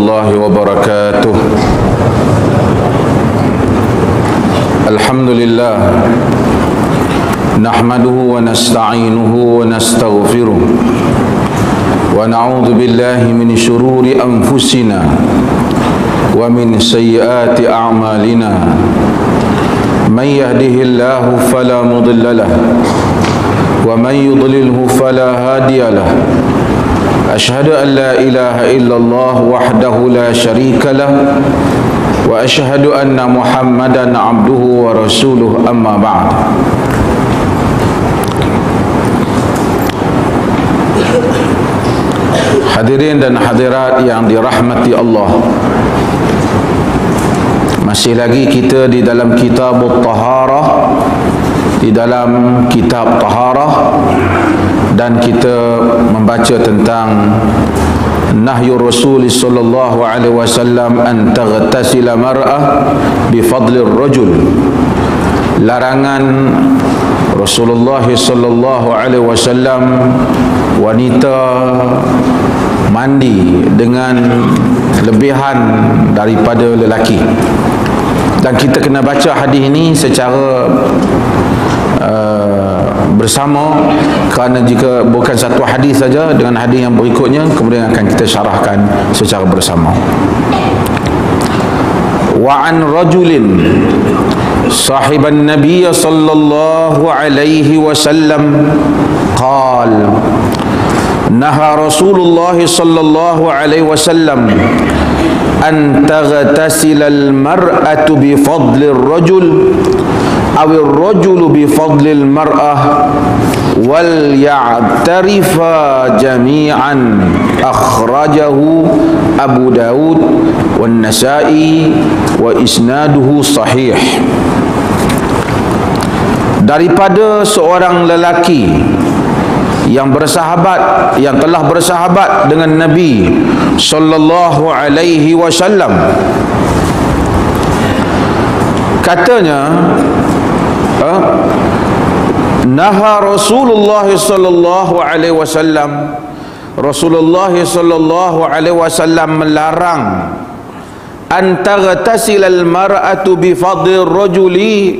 الله وبركاته. الحمد لله نحمده ونستعينه ونستغفره ونعوذ بالله من شرور أنفسنا ومن سيئات أعمالنا. من يهده الله فلا مضل له ومن يضلله فلا هادي له. أشهد أن لا إله إلا الله وحده لا شريك له وأشهد أن محمدا عبده ورسوله. أما بعد. Hadirin dan hadirat yang dirahmati Allah, masih lagi kita di dalam kitab Taharah, di dalam kitab Taharah, dan kita membaca tentang nahyu Rasul sallallahu alaihi wasallam an taghtasila mar'ah bi fadlir rajul. Larangan Rasulullah sallallahu alaihi wasallam wanita mandi dengan lebihan daripada lelaki. Dan kita kena baca hadis ini secara bersama, kerana jika bukan satu hadis saja, dengan hadis yang berikutnya kemudian akan kita syarahkan secara bersama. Wa an rajulin sahiban nabiy sallallahu alaihi wasallam qala naha Rasulullah sallallahu alaihi wasallam an taghtasila al-mar'atu bi fadli ar-rajul aw ar-rajulu bi fadli al-mar'ah wal ya'tarifa jami'an. Akhrajahu Abu Daud wan Nasa'i wa isnaduhu sahih. Daripada seorang lelaki yang bersahabat, yang telah bersahabat dengan Nabi sallallahu alaihi wasallam, katanya naha Rasulullah sallallahu alaihi wasallam, Rasulullah sallallahu alaihi wasallam melarang an taghtasilal mar'atu bi fadli rajuli,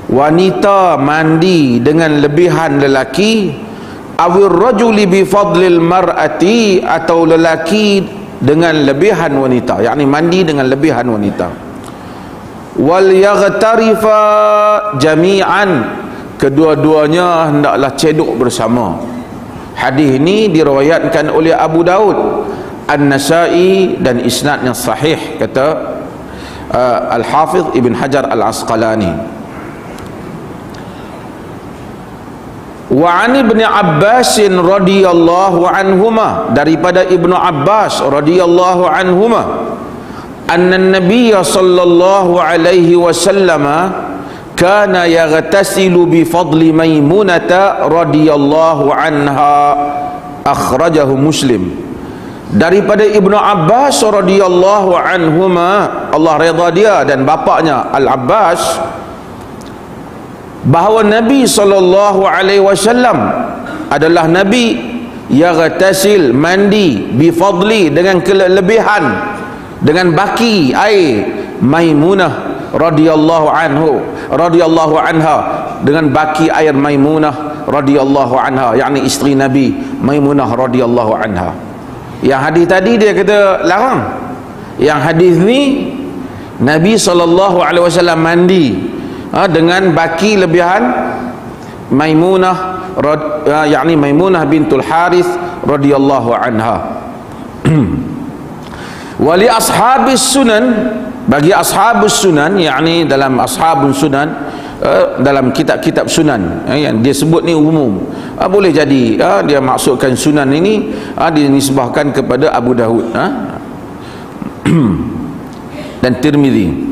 wanita mandi dengan lebihan lelaki, awir rajuli bi fadlil mar'ati, atau lelaki dengan lebihan wanita, yakni mandi dengan lebihan wanita. Wal yaghtarifa jami'an, kedua-duanya hendaklah cedok bersama. Hadis ini diriwayatkan oleh Abu Daud, An-Nasa'i, dan isnad yang sahih, kata Al-Hafidh Ibn Hajar Al-Asqalani. Wa an Ibn Abbas radhiyallahu anhuma, daripada Ibnu Abbas radhiyallahu anhuma, anna an-nabiy sallallahu alaihi wasallam kana yaghtasilu bi fadli Maimunah radhiyallahu anha. Akhrajahu Muslim. Daripada Ibnu Abbas radhiyallahu anhuma, Allah redha dia dan bapaknya Al-Abbas, bahawa Nabi sallallahu alaihi wasallam adalah Nabi yaghtasil, mandi, bi fadli, dengan kelebihan, dengan baki air Maimunah radhiyallahu anha, dengan baki air Maimunah radhiyallahu anha, yakni isteri Nabi Maimunah radhiyallahu anha. Yang hadis tadi dia kata larang, yang hadis ni Nabi sallallahu alaihi wasallam mandi dengan baki lebihan Maimunah, yakni Maimunah bintul Harith radhiyallahu anha. Wali ashabis sunan, bagi ashabus sunan, yakni dalam ashabun sunan, dalam kitab-kitab sunan yang dia sebut ni umum, boleh jadi dia maksudkan sunan ini dinisbahkan kepada Abu Daud dan Tirmizi.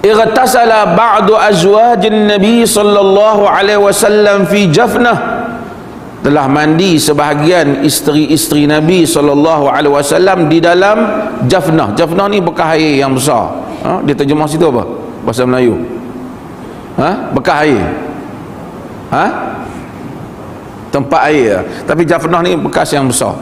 Ightasala ba'du azwajin Nabi sallallahu alaihi wasallam fi jafnah, telah mandi sebahagian isteri-isteri Nabi sallallahu alaihi wasallam di dalam jafnah. Jafnah ni bekas air yang besar. Dia terjemah situ apa bahasa Melayu? Bekas air. Tempat air. Tapi jafnah ni bekas yang besar.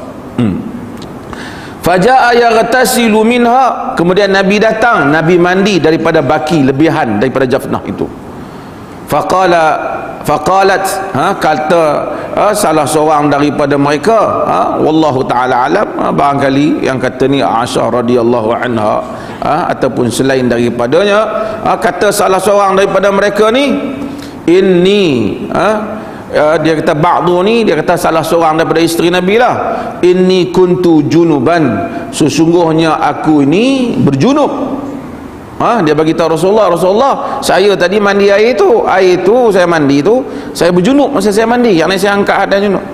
Faja'a yaghtasilu minha, kemudian Nabi datang, Nabi mandi daripada baki lebihan daripada jafnah itu. Faqalat, kata salah seorang daripada mereka, wallahu taala alam, barangkali yang kata ni Aisyah radhiyallahu anha, ataupun selain daripadanya, kata salah seorang daripada mereka ni, inni, dia kata ba'du ni, dia kata salah seorang daripada isteri Nabi lah, inni kuntu junuban, sesungguhnya aku ini berjunub. Dia bagi tahu Rasulullah, saya tadi mandi air tu saya mandi tu, saya berjunub masa saya mandi, yang ni saya angkat hadas junub.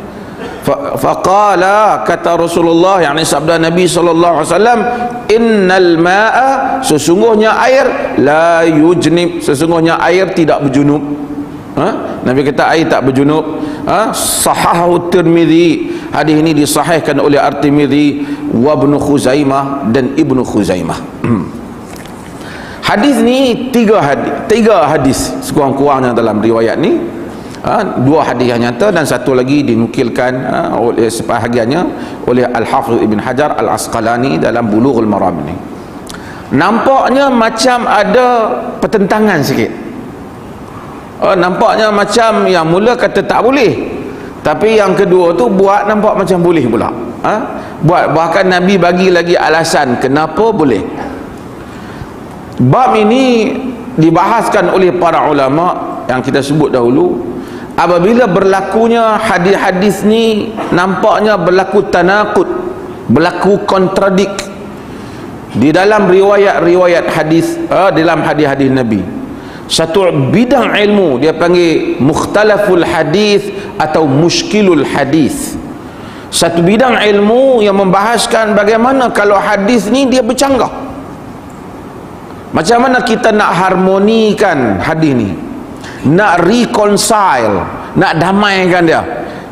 Faqala, kata Rasulullah, yang ni sabda Nabi sallallahu alaihi wasallam, innal ma'a, sesungguhnya air, la yujnib, sesungguhnya air tidak berjunub. Nabi kata air tak berjunub. Sahahu Tirmidzi, hadis ini disahihkan oleh At-Tirmidzi wa Ibnu Khuzaimah dan Ibnu Khuzaimah. Hadis ni tiga hadis sekurang-kurangnya dalam riwayat ni. Dua hadis yang nyata dan satu lagi dinukilkan oleh sebahagiannya oleh Al-Hafidh Ibn Hajar Al-Asqalani dalam Bulughul Maram ni. Nampaknya macam ada pertentangan sikit. Nampaknya macam yang mula kata tak boleh, tapi yang kedua tu buat nampak macam boleh pula. Bahkan Nabi bagi lagi alasan kenapa boleh. Bab ini dibahaskan oleh para ulama yang kita sebut dahulu. Apabila berlakunya hadis-hadis ni nampaknya berlaku tanaqud, berlaku kontradik di dalam riwayat-riwayat hadis, dalam hadis-hadis Nabi. Satu bidang ilmu dia panggil mukhtalaful hadis atau muskilul hadis. Satu bidang ilmu yang membahaskan bagaimana kalau hadis ni dia bercanggah, macam mana kita nak harmonikan hadis ni, nak reconcile, nak damaikan dia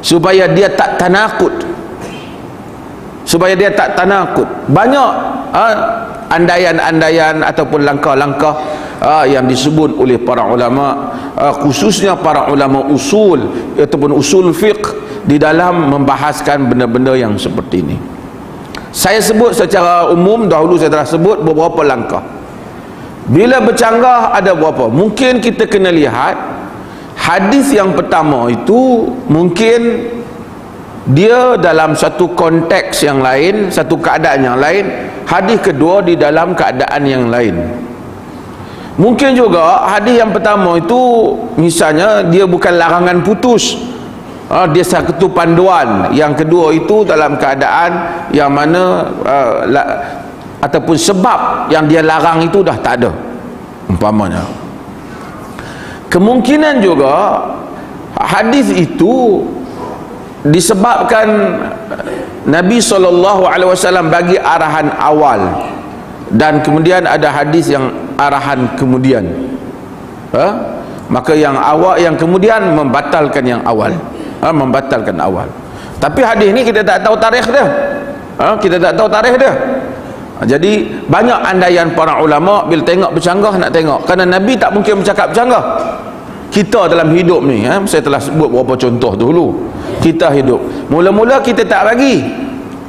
supaya dia tak tanakut, banyak andaian-andaian ataupun langkah-langkah yang disebut oleh para ulama, khususnya para ulama usul ataupun usul fiqh, di dalam membahaskan benda-benda yang seperti ini. Saya sebut secara umum, dahulu saya telah sebut beberapa langkah. Bila bercanggah ada berapa? Mungkin kita kena lihat hadis yang pertama itu mungkin dia dalam satu konteks yang lain, satu keadaan yang lain. Hadis kedua di dalam keadaan yang lain. Mungkin juga hadis yang pertama itu misalnya dia bukan larangan putus, dia satu panduan. Yang kedua itu dalam keadaan yang mana ataupun sebab yang dia larang itu dah tak ada, umpamanya. Kemungkinan juga hadis itu disebabkan Nabi SAW bagi arahan awal dan kemudian ada hadis yang arahan kemudian, maka yang awal, yang kemudian membatalkan yang awal, membatalkan awal. Tapi hadis ni kita tak tahu tarikh dia, kita tak tahu tarikh dia. Jadi banyak andaian para ulama bila tengok bercanggah nak tengok, kerana Nabi tak mungkin bercakap bercanggah. Kita dalam hidup ni, saya telah sebut beberapa contoh dulu. Kita hidup, mula-mula kita tak bagi,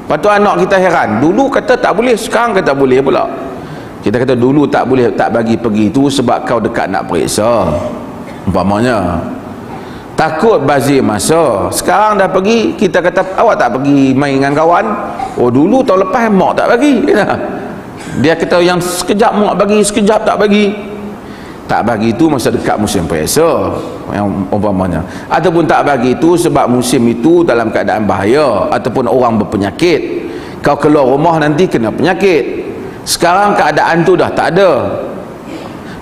lepas tu anak kita heran, dulu kata tak boleh, sekarang kata boleh pula. Kita kata dulu tak boleh, tak bagi pergi tu sebab kau dekat nak periksa, umpamanya, takut bazir masa. Sekarang dah pergi, kita kata awak tak pergi main dengan kawan. Oh dulu tahun lepas mak tak bagi. Dia kata yang sekejap mak bagi, sekejap tak bagi. Tak bagi itu masa dekat musim periksa, yang umpamanya, ataupun tak bagi itu sebab musim itu dalam keadaan bahaya ataupun orang berpenyakit, kau keluar rumah nanti kena penyakit. Sekarang keadaan tu dah tak ada.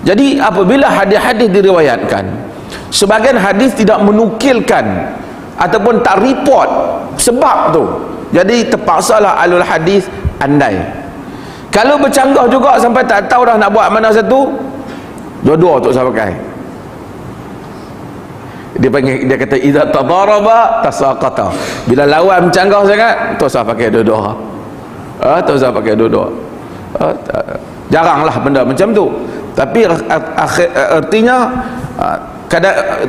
Jadi apabila hadis-hadis diriwayatkan, sebagian hadis tidak menukilkan ataupun tak report sebab tu, jadi terpaksalah alul hadis andai. Kalau bercanggah juga sampai tak tahu dah nak buat mana satu, dua-dua tak usah pakai. Dia kata idza tadaraba tasaqata, bila lawan bercanggah sangat tak usah pakai dua-dua, tak usah pakai dua-dua. Jaranglah benda macam tu. Tapi artinya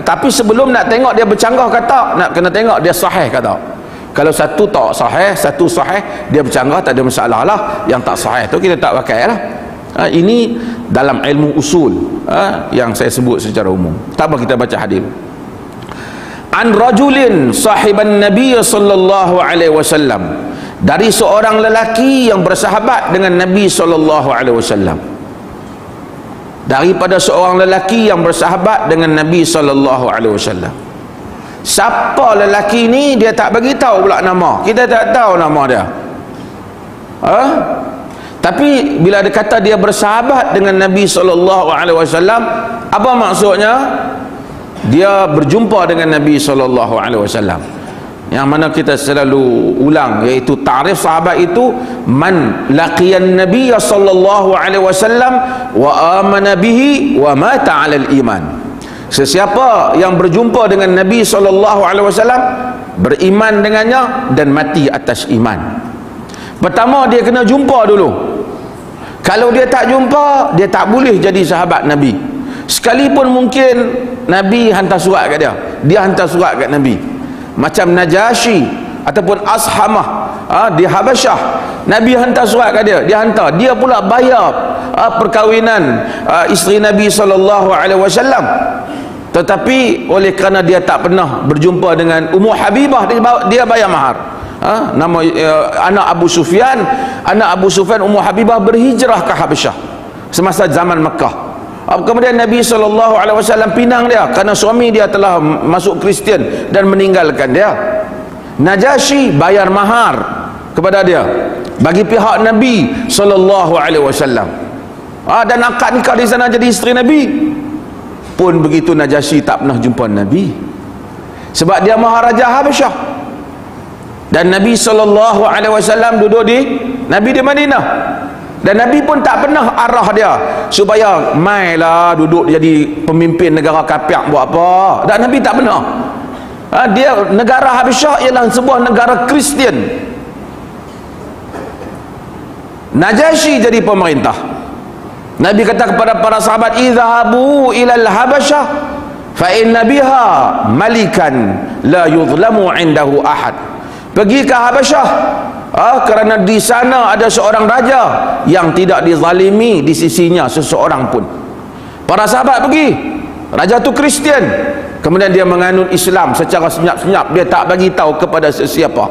tapi sebelum nak tengok dia bercanggah kata, nak kena tengok dia sahih kata. Kalau satu tak sahih, satu sahih, dia bercanggah, tak ada masalah lah. Yang tak sahih tu kita tak pakai lah. Ini dalam ilmu usul yang saya sebut secara umum. Tak apa, kita baca hadis. An rajulin sahiban Nabi sallallahu alaihi wasallam, dari seorang lelaki yang bersahabat dengan Nabi sallallahu alaihi wasallam. Daripada seorang lelaki yang bersahabat dengan Nabi sallallahu alaihi wasallam. Siapa lelaki ni? Dia tak bagi tahu pula nama. Kita tak tahu nama dia. Tapi bila dia kata dia bersahabat dengan Nabi sallallahu alaihi wasallam, apa maksudnya? Dia berjumpa dengan Nabi sallallahu alaihi wasallam. Yang mana kita selalu ulang, iaitu ta'rif sahabat itu, man laqiyan Nabiy sallallahu alaihi wasallam wa amana bihi wa mata 'alal iman. Sesiapa yang berjumpa dengan Nabi SAW, beriman dengannya dan mati atas iman. Pertama dia kena jumpa dulu. Kalau dia tak jumpa, dia tak boleh jadi sahabat Nabi. Sekalipun mungkin Nabi hantar surat kat dia, dia hantar surat kat Nabi. Macam Najasyi ataupun Ashamah di Habasyah, Nabi hantar surat kat dia, dia hantar, dia pula bayar perkahwinan isteri Nabi SAW. Tetapi oleh kerana dia tak pernah berjumpa dengan Ummu Habibah, dia bayar mahar. Nama anak Abu Sufyan, Ummu Habibah berhijrah ke Habasyah semasa zaman Mekah. Kemudian Nabi SAW pinang dia kerana suami dia telah masuk Kristian dan meninggalkan dia. Najasyi bayar mahar kepada dia bagi pihak Nabi SAW. Dan akad nikah di sana jadi isteri Nabi. Pun begitu Najasyi tak pernah jumpa Nabi, sebab dia Maharaja Habasyah. Dan Nabi SAW duduk Nabi di Madinah, dan Nabi pun tak pernah arah dia supaya mailah duduk jadi pemimpin negara kafir buat apa. Dan Nabi tak pernah. Dia negara Habasyah ialah sebuah negara Kristian. Najasyi jadi pemerintah. Nabi kata kepada para sahabat, idhabu ilal Habasyah fa inna biha malikan la yuzlamu indahu ahad. Pergi ke Habasyah kerana di sana ada seorang raja yang tidak dizalimi di sisinya seseorang pun. Para sahabat pergi. Raja tu Kristian, kemudian dia menganut Islam secara senyap-senyap, dia tak bagi tahu kepada sesiapa.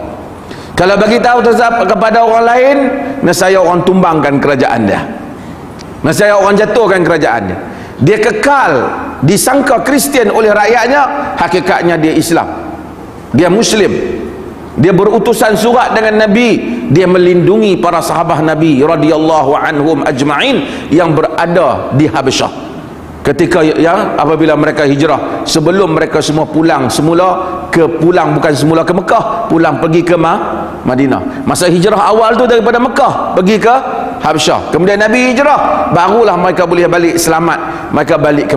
Kalau bagi tahu kepada orang lain, nescaya orang tumbangkan kerajaan dia, nescaya orang jatuhkan kerajaan dia. Dia kekal disangka Kristian oleh rakyatnya, hakikatnya dia Islam, dia Muslim. Dia berutusan surat dengan Nabi, dia melindungi para sahabat Nabi radhiyallahu anhum ajma'in yang berada di Habasyah ketika apabila mereka hijrah, sebelum mereka semua pulang bukan semula ke Mekah, pulang pergi ke Madinah. Masa hijrah awal tu daripada Mekah pergi ke Habasyah, kemudian Nabi hijrah, barulah mereka boleh balik selamat, mereka balik ke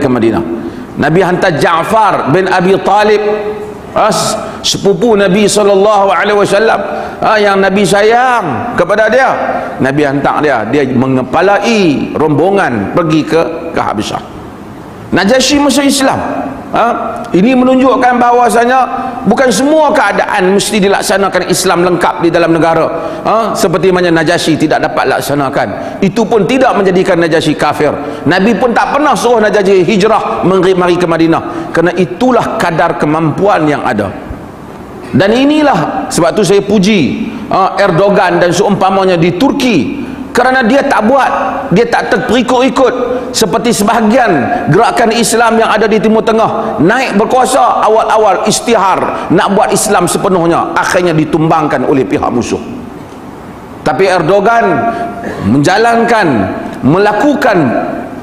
Madinah. Nabi hantar Ja'far bin Abi Talib, sepupu Nabi SAW, yang Nabi sayang kepada dia. Nabi hantar dia mengepalai rombongan pergi ke Habasyah. Najasyi masuk Islam. Ini menunjukkan bahawasanya bukan semua keadaan mesti dilaksanakan Islam lengkap di dalam negara. Seperti mana Najasyi tidak dapat laksanakan, itu pun tidak menjadikan Najasyi kafir. Nabi pun tak pernah suruh Najasyi hijrah mari ke Madinah, kerana itulah kadar kemampuan yang ada. Dan inilah sebab tu saya puji Erdogan dan seumpamanya di Turki, kerana dia tak terperikut-ikut seperti sebahagian gerakan Islam yang ada di Timur Tengah. Naik berkuasa, awal-awal istihar nak buat Islam sepenuhnya, akhirnya ditumbangkan oleh pihak musuh. Tapi Erdogan melakukan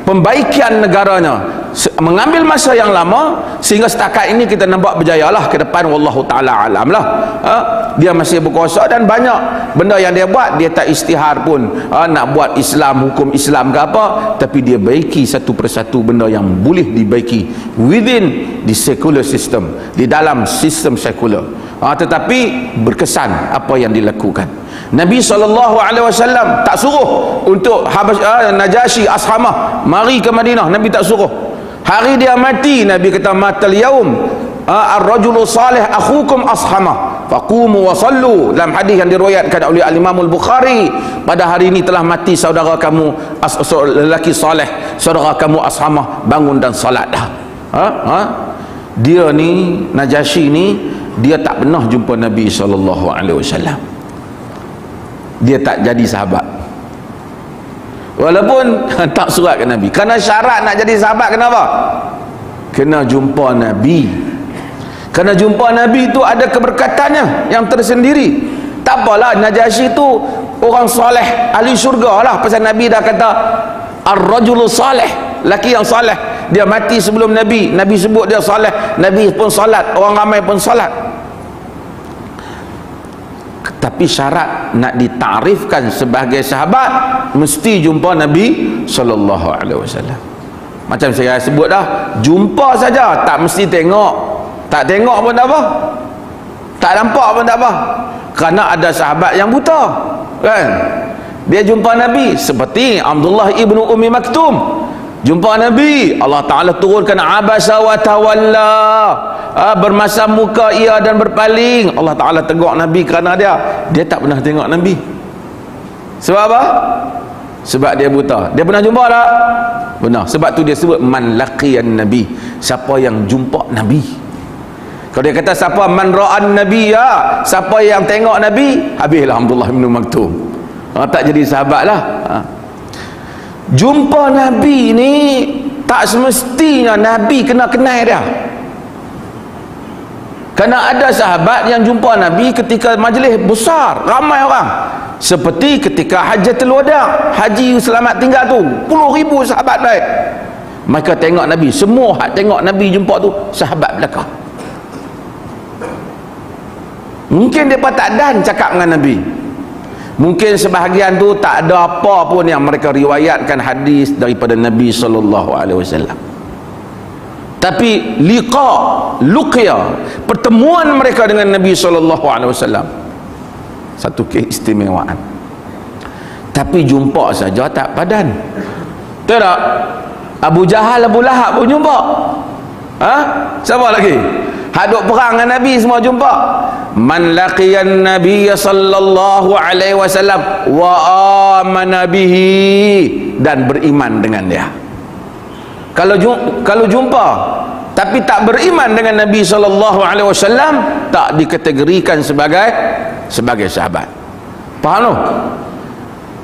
pembaikan negaranya, mengambil masa yang lama sehingga setakat ini kita nampak berjayalah ke depan, wallahu taala alam lah. Dia masih berkuasa dan banyak benda yang dia buat, dia tak istihar pun nak buat Islam, hukum Islam ke apa, tapi dia baiki satu persatu benda yang boleh dibaiki within the secular system, di dalam sistem sekular. Tetapi berkesan apa yang dilakukan. Nabi SAW tak suruh untuk Najasyi Ashamah mari ke Madinah, Nabi tak suruh. Hari dia mati, Nabi kata matal yaum ar-rajulu salih akhukum ashamah faqumu wa sallu, dalam hadis yang diriwayatkan oleh al-Imam al-Bukhari, pada hari ini telah mati saudara kamu lelaki soleh, saudara kamu ashamah, bangun dan salat dah. Dia ni Najasyi ni dia tak pernah jumpa Nabi SAW. Dia tak jadi sahabat walaupun tak surat ke Nabi, kerana syarat nak jadi sahabat kenapa? Kena jumpa Nabi. Kerana jumpa Nabi tu ada keberkatannya yang tersendiri. Tak apalah Najasyi tu orang soleh, ahli syurga lah, pasal Nabi dah kata ar-rajulu salih, laki yang soleh. Dia mati sebelum Nabi, Nabi sebut dia soleh, Nabi pun salat, orang ramai pun salat. Tapi syarat nak ditarifkan sebagai sahabat mesti jumpa Nabi SAW. Macam saya sebut dah, jumpa saja, tak mesti tengok. Tak tengok pun tak apa, tak nampak pun tak apa, kerana ada sahabat yang buta, kan? Dia jumpa Nabi seperti Abdullah ibnu Ummi Maktum. Jumpa Nabi, Allah Ta'ala turunkan abasa wa tawalla, bermasam muka ia dan berpaling. Allah Ta'ala tegur Nabi kerana dia tak pernah tengok Nabi. Sebab apa? Sebab dia buta. Dia pernah jumpa tak? Benar. Sebab tu dia sebut man laqiyan Nabi, siapa yang jumpa Nabi. Kalau dia kata siapa man ra'an Nabi, ya, siapa yang tengok Nabi, habislah Abdullah bin Maktum. Tak jadi sahabat lah. Jumpa Nabi ni tak semestinya Nabi kena kenal dia. Kerana ada sahabat yang jumpa Nabi ketika majlis besar, ramai orang, seperti ketika Hajjatul Wada', haji selamat tinggal tu, puluh ribu sahabat baik. Mereka tengok Nabi, semua hak tengok Nabi jumpa tu sahabat belakang. Mungkin mereka tak dan cakap dengan Nabi, mungkin sebahagian tu tak ada apa pun yang mereka riwayatkan hadis daripada Nabi SAW. Tapi luqya, pertemuan mereka dengan Nabi SAW, satu keistimewaan. Tapi jumpa saja tak padan. Betul tak? Abu Jahal, Abu Lahab pun jumpa. Siapa lagi? Haduk perang dengan Nabi semua jumpa. Man laqiyan Nabiy sallallahu alaihi wasallam wa amana bihi, dan beriman dengan dia. Kalau jumpa tapi tak beriman dengan Nabi sallallahu alaihi wasallam, tak dikategorikan sebagai sahabat. Faham tu?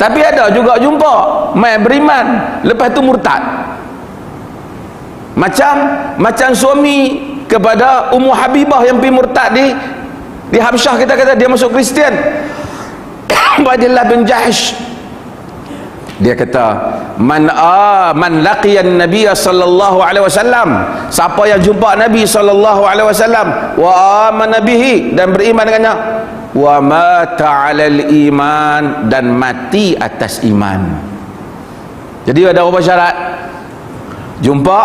Tapi ada juga jumpa mai beriman, lepas tu murtad. Macam suami kepada Ummu Habibah yang pergi murtad di Habsyah, kita kata dia masuk Kristian. Abdullah bin Jahsh, dia kata man laqiyan Nabiy sallallahu alaihi wasallam, siapa yang jumpa Nabi sallallahu alaihi wasallam wa amana bihi, dan beriman dengannya, wa mata 'alal iman, dan mati atas iman. Jadi ada berapa syarat? Jumpa,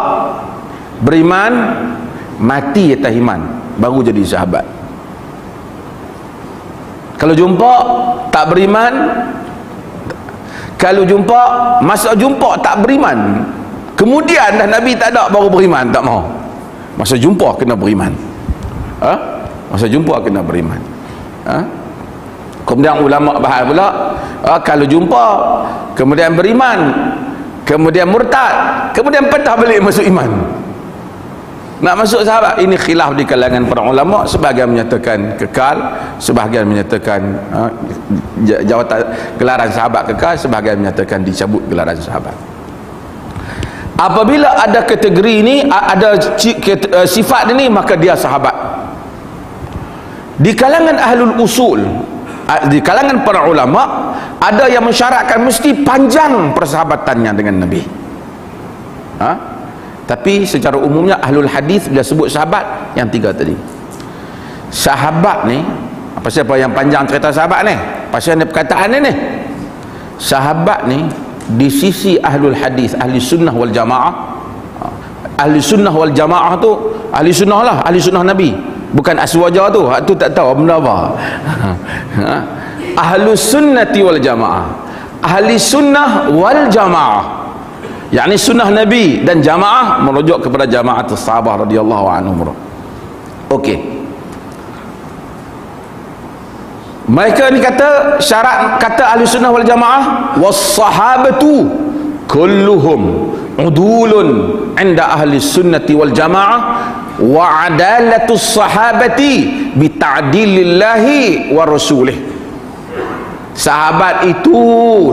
beriman, mati atas iman, baru jadi sahabat. Kalau jumpa tak beriman, kalau jumpa masa jumpa tak beriman, kemudian dah Nabi tak ada baru beriman, tak mau. Masa jumpa kena beriman. Masa jumpa kena beriman. Kemudian ulama bahas pula, kalau jumpa kemudian beriman, kemudian murtad, kemudian patah balik masuk iman, nak masuk sahabat. Ini khilaf di kalangan para ulama, sebahagian menyatakan kekal, sebahagian menyatakan jawatan gelaran sahabat kekal, sebahagian menyatakan dicabut gelaran sahabat. Apabila ada kategori ini, ada sifat ini, maka dia sahabat. Di kalangan ahlul usul, di kalangan para ulama, ada yang mensyaratkan mesti panjang persahabatannya dengan Nabi. Tapi secara umumnya ahlul hadis bila sebut sahabat yang tiga tadi. Sahabat ni, apa siapa yang panjang cerita sahabat ni? Pasal ni perkataan ni. Sahabat ni di sisi ahlul hadis, ahli sunnah wal jamaah. Ahli sunnah wal jamaah tu ahli sunnah lah, ahli sunnah Nabi. Bukan aswaja tu, hak tu tak tahu benda apa. Ahlus sunnati wal jamaah, ahli sunnah wal jamaah, yakni sunnah Nabi dan jamaah merujuk kepada jamaatus sahabat radhiyallahu anhum. Okey, mereka ni kata, syarat kata ahli sunnah wal jamaah, was sahabatu kulluhum udulun inda ahli sunnati wal jamaah wa adalatus sahabati bi ta'dilillahi wa rasulih. Sahabat itu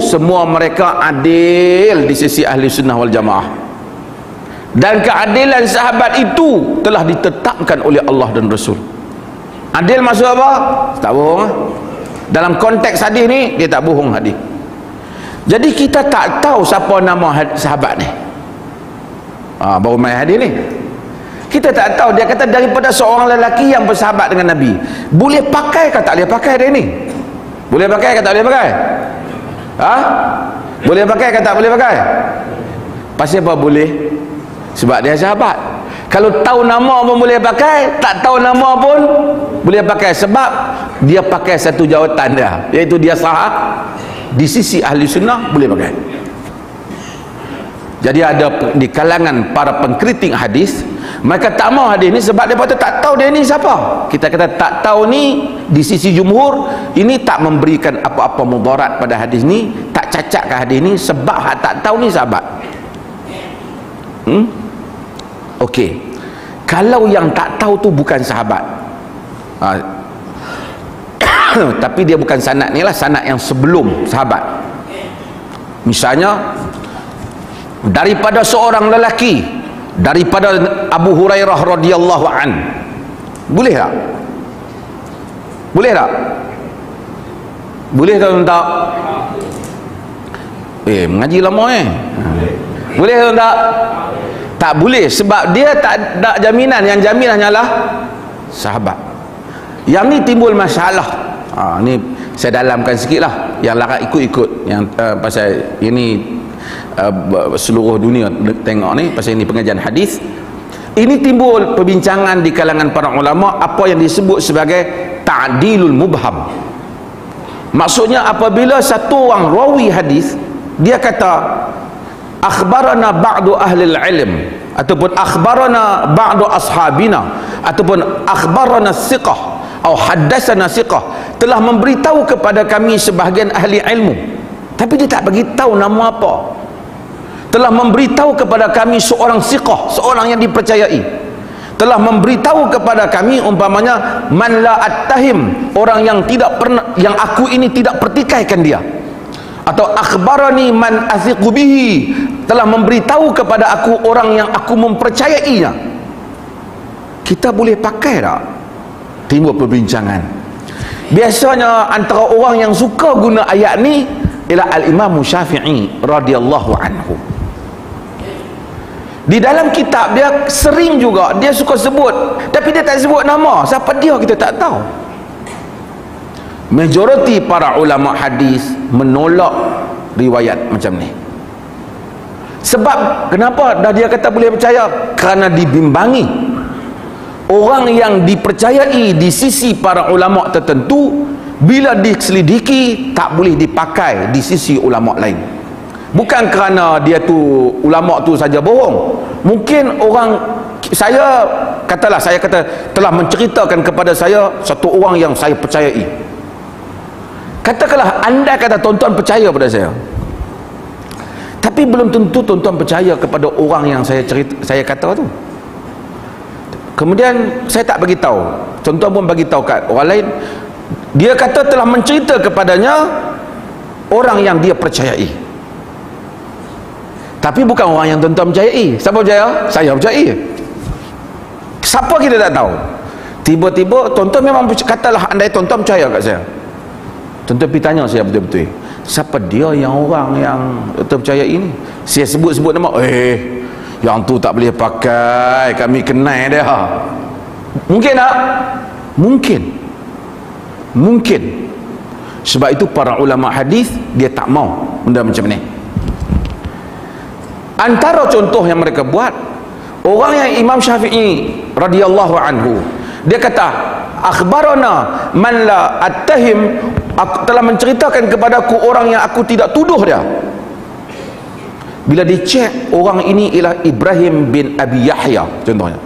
semua mereka adil di sisi ahli sunnah wal jamaah, dan keadilan sahabat itu telah ditetapkan oleh Allah dan Rasul. Adil maksud apa? Tak bohong lah. Dalam konteks hadis ni dia tak bohong hadis. Jadi kita tak tahu siapa nama sahabat ni. Baru main hadis ni. Kita tak tahu. Dia kata daripada seorang lelaki yang bersahabat dengan Nabi. Boleh pakai ke tak boleh pakai dia ni? Boleh pakai ke tak boleh pakai? Boleh pakai ke tak boleh pakai? Pasal apa boleh? Sebab dia sahabat. Kalau tahu nama pun boleh pakai, tak tahu nama pun boleh pakai, sebab dia pakai satu jawatan dia, iaitu dia sah. Di sisi ahli sunnah boleh pakai. Jadi ada di kalangan para pengkritik hadis, mereka tak mau hadis ni sebab mereka tak tahu dia ni siapa. Kita kata tak tahu ni di sisi jumhur, ini tak memberikan apa-apa mudarat pada hadis ni, tak cacat ke hadis ni, sebab tak tahu ni sahabat. Okey, kalau yang tak tahu tu bukan sahabat, tapi dia bukan sanad ni lah, sanad yang sebelum sahabat. Misalnya daripada seorang lelaki, daripada Abu Hurairah radhiyallahu an, boleh tak? Boleh tak? Boleh tak tak? Mengaji lama boleh tak? Tak boleh, sebab dia tak ada jaminan. Yang jaminan hanyalah sahabat. Yang ni timbul masalah. Ni saya dalamkan sikit lah. Yang larat ikut-ikut, yang pasal ini seluruh dunia tengok ni, pasal ini pengajian hadis. Ini timbul perbincangan di kalangan para ulama, apa yang disebut sebagai ta'dilul mubham. Maksudnya apabila satu orang rawi hadis, dia kata akhbarana ba'du ahli ilm, ataupun akhbarana ba'du ashabina, ataupun akhbarana siqah atau haddatsana siqah, telah memberitahu kepada kami sebahagian ahli ilmu, tapi dia tak bagi tahu nama apa. Telah memberitahu kepada kami seorang siqah, seorang yang dipercayai, telah memberitahu kepada kami umpamanya man la attahim, orang yang tidak pernah, yang aku ini tidak pertikaikan dia. Atau akhbarani man athiqu bihi, telah memberitahu kepada aku orang yang aku mempercayainya. Kita boleh pakai tak? Timbul perbincangan. Biasanya antara orang yang suka guna ayat ni ialah Al-Imam Syafi'i radhiyallahu anhu. Di dalam kitab dia sering juga dia suka sebut, tapi dia tak sebut nama. Siapa dia kita tak tahu. Majoriti para ulama hadis menolak riwayat macam ni. Sebab kenapa dah dia kata boleh percaya? Kerana dibimbangi. Orang yang dipercayai di sisi para ulama tertentu, bila diselidiki tak boleh dipakai di sisi ulama lain. Bukan kerana dia tu ulama tu saja bohong. Mungkin orang, saya kata telah menceritakan kepada saya satu orang yang saya percayai. Katakanlah anda kata tuan-tuan percaya pada saya, tapi belum tentu tuan-tuan percaya kepada orang yang saya kata tu. Kemudian saya tak bagi tahu, tuan-tuan pun bagi tahu kat orang lain, dia kata telah mencerita kepadanya orang yang dia percayai, tapi bukan orang yang tuan-tuan percayai. Siapa percaya? Saya percayai. Siapa kita tak tahu. Tiba-tiba tuan-tuan memang katalah andai tuan-tuan percaya kat saya, tuan-tuan pergi tanya saya betul-betul, siapa dia yang orang yang terpercayai ini? Saya sebut-sebut nama, yang tu tak boleh pakai, kami kenal dia. Mungkin tak? Mungkin. Sebab itu para ulama hadis dia tak mau benda macam ni. Antara contoh yang mereka buat, orang yang Imam Syafi'i radhiyallahu anhu, dia kata akhbarana man la attahim, aku telah menceritakan kepadaku orang yang aku tidak tuduh dia. Bila dicek, orang ini ialah Ibrahim bin Abi Yahya contohnya.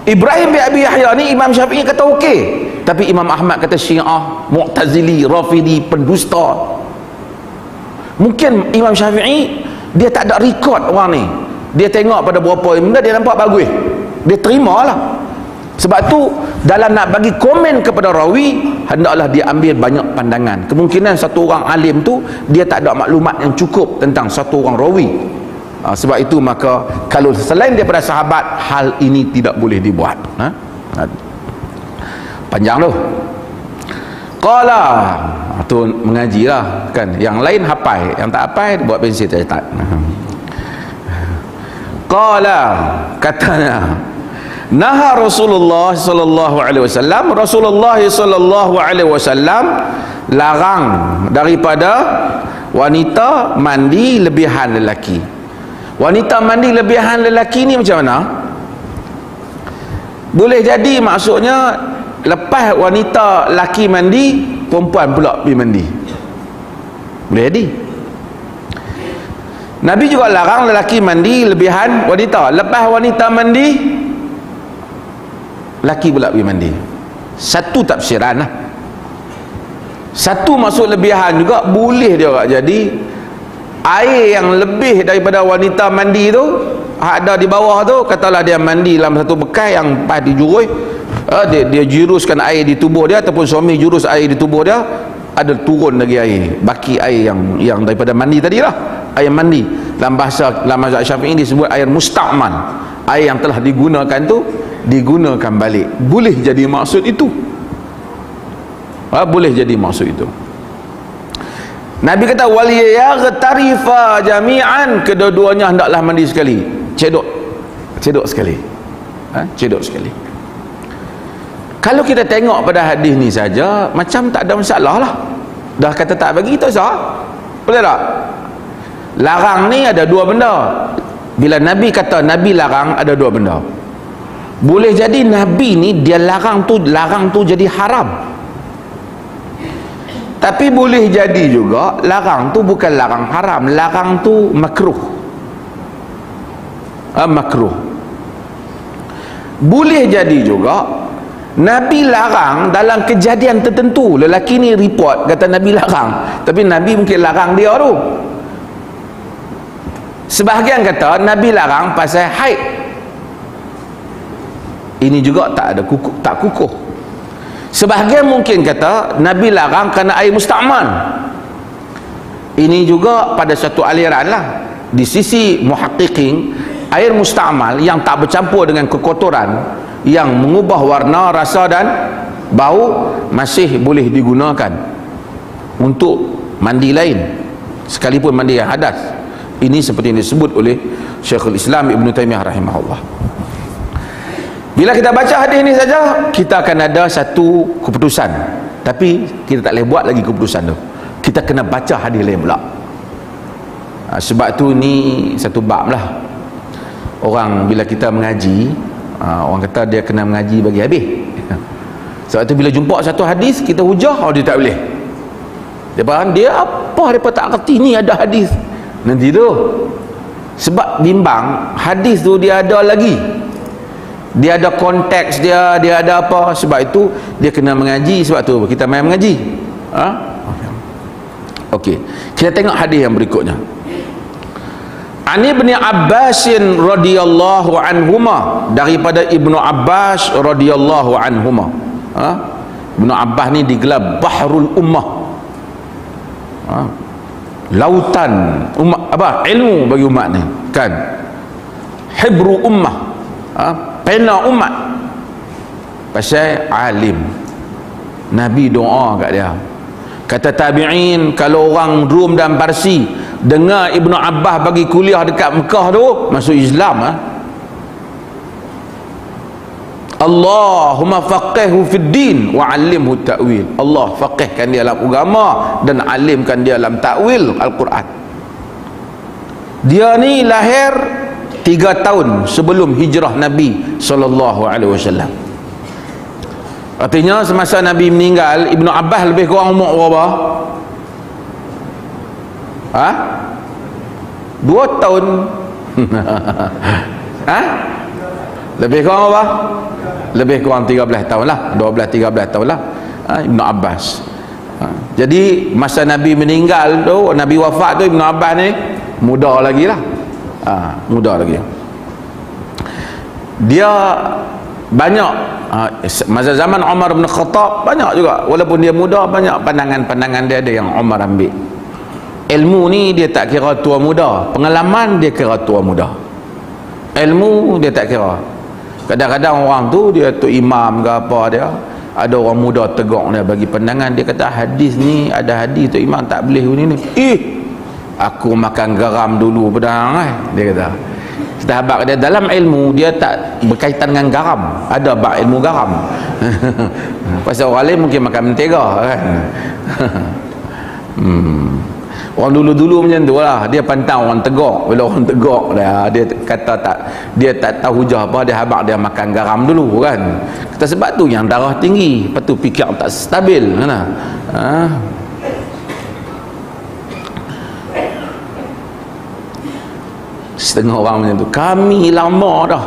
Ibrahim bin Abi Yahya ni Imam Syafi'i kata okey, tapi Imam Ahmad kata Syiah, Mu'tazili, Rafidi, pendusta. Mungkin Imam Syafi'i dia tak ada rekod orang ni, dia tengok pada beberapa benda dia nampak bagus, dia terimalah. Sebab tu dalam nak bagi komen kepada rawi, hendaklah dia ambil banyak pandangan. Kemungkinan satu orang alim tu dia tak ada maklumat yang cukup tentang satu orang rawi. Sebab itu maka kalau selain daripada sahabat, hal ini tidak boleh dibuat. Panjang tu. Qala, tu mengajilah kan. Yang lain hafal, yang tak hafal buat pensil catat. Qala, katanya, naha Rasulullah sallallahu alaihi wasallam, Rasulullah sallallahu alaihi wasallam larang daripada wanita mandi lebihan lelaki. Wanita mandi lebihan lelaki ni macam mana? Boleh jadi maksudnya lepas wanita laki mandi, perempuan pula pergi mandi. Boleh jadi. Nabi juga larang lelaki mandi lebihan wanita. Lepas wanita mandi, laki pula pergi mandi. Satu tafsiran lah. Satu maksud lebihan juga boleh dia orang jadi air yang lebih daripada wanita mandi tu, ada di bawah tu, katalah dia mandi dalam satu bekas yang pas dijurus, dia juruskan air di tubuh dia, ataupun suami jurus air di tubuh dia, ada turun lagi air, baki air yang daripada mandi tadi lah, air mandi. Dalam mazhab Syafi'i disebut air musta'mal, air yang telah digunakan tu digunakan balik. Boleh jadi maksud itu, boleh jadi maksud itu. Nabi kata wal yaghtarifa jami'an, kedua-duanya hendaklah mandi sekali. Cedok sekali. Cedok sekali. Kalau kita tengok pada hadis ni saja, macam tak ada masalah lah. Dah kata tak bagi, tak sah. Boleh tak? Larang ni ada dua benda. Bila Nabi kata Nabi larang, ada dua benda. Boleh jadi Nabi ni dia larang tu jadi haram. Tapi boleh jadi juga larang tu bukan larang haram, larang tu makruh. Makruh. Boleh jadi juga Nabi larang dalam kejadian tertentu. Lelaki ni report kata Nabi larang, tapi Nabi mungkin larang dia tu. Sebahagian kata Nabi larang pasal haid. Ini juga tak ada tak kukuh. Sebahagian mungkin kata Nabi larang kerana air musta'mal. Ini juga pada satu aliran lah. Di sisi muhaqqiqin, air musta'mal yang tak bercampur dengan kekotoran, yang mengubah warna, rasa dan bau, masih boleh digunakan untuk mandi lain, sekalipun mandi yang hadas. Ini seperti yang disebut oleh Syekhul Islam Ibn Taymiyah rahimahullah. Bila kita baca hadis ni saja, kita akan ada satu keputusan, tapi kita tak boleh buat lagi keputusan tu. Kita kena baca hadis lain pula. Sebab tu ni satu bab lah. Orang bila kita mengaji, orang kata dia kena mengaji bagi habis. Sebab tu bila jumpa satu hadis, kita hujah, dia tak boleh. Dia apa, dia tak kerti ni ada hadis nanti tu. Sebab bimbang hadis tu dia ada lagi, dia ada konteks dia ada apa. Sebab itu dia kena mengaji. Sebab tu kita main mengaji. Okey, kita tengok hadis yang berikutnya. Ani Ibnu Abbas radhiyallahu anhuma, daripada Ibnu Abbas radhiyallahu anhuma. Ibnu Abbas ni digelar Bahrul Ummah, lautan umat, ilmu bagi umat ni kan. Hibru ummah, pena umat. Pasal alim. Nabi doa kat dia. Kata tabi'in, kalau orang Rom dan Parsi dengar Ibnu Abbas bagi kuliah dekat Mekah tu, masuk Islam. Allahumma faqihhu fid din wa 'allimhu ta'wil. Allah faqihkan dia dalam agama dan alimkan dia dalam takwil Al-Quran. Dia ni lahir 3 tahun sebelum hijrah Nabi sallallahu alaihi wasallam. Artinya semasa Nabi meninggal, Ibnu Abbas lebih kurang umur berapa? 2 tahun. Lebih kurang apa? Lebih kurang 13 tahun lah, 12-13 tahun lah. Ibnu Abbas. Jadi masa Nabi meninggal tu, Nabi wafat tu, Ibnu Abbas ni muda lagi lah. Muda lagi. Dia banyak masa zaman Umar bin Khattab banyak juga, walaupun dia muda, banyak pandangan-pandangan dia ada yang Umar ambil. Ilmu ni dia tak kira tua muda, pengalaman dia kira tua muda. Ilmu dia tak kira. Kadang-kadang orang tu dia tu imam ke apa dia, ada orang muda tegur dia bagi pandangan, dia kata hadis ni, ada hadis tu imam tak boleh ni. Aku makan garam dulu pedang dia kata. Sahabat dia dalam ilmu dia tak berkaitan dengan garam, ada bab ilmu garam. Pasal orang lain mungkin makan mentega kan. Orang dulu-dulu macam tu lah, dia pantang orang tegur. Bila orang tegur dia kata dia tak tahu hujah apa, dia habaq dia makan garam dulu kan. Kata sebab tu yang darah tinggi, lepas tu fikir tak stabil kan. Setengah orang macam tu. Kami lama dah,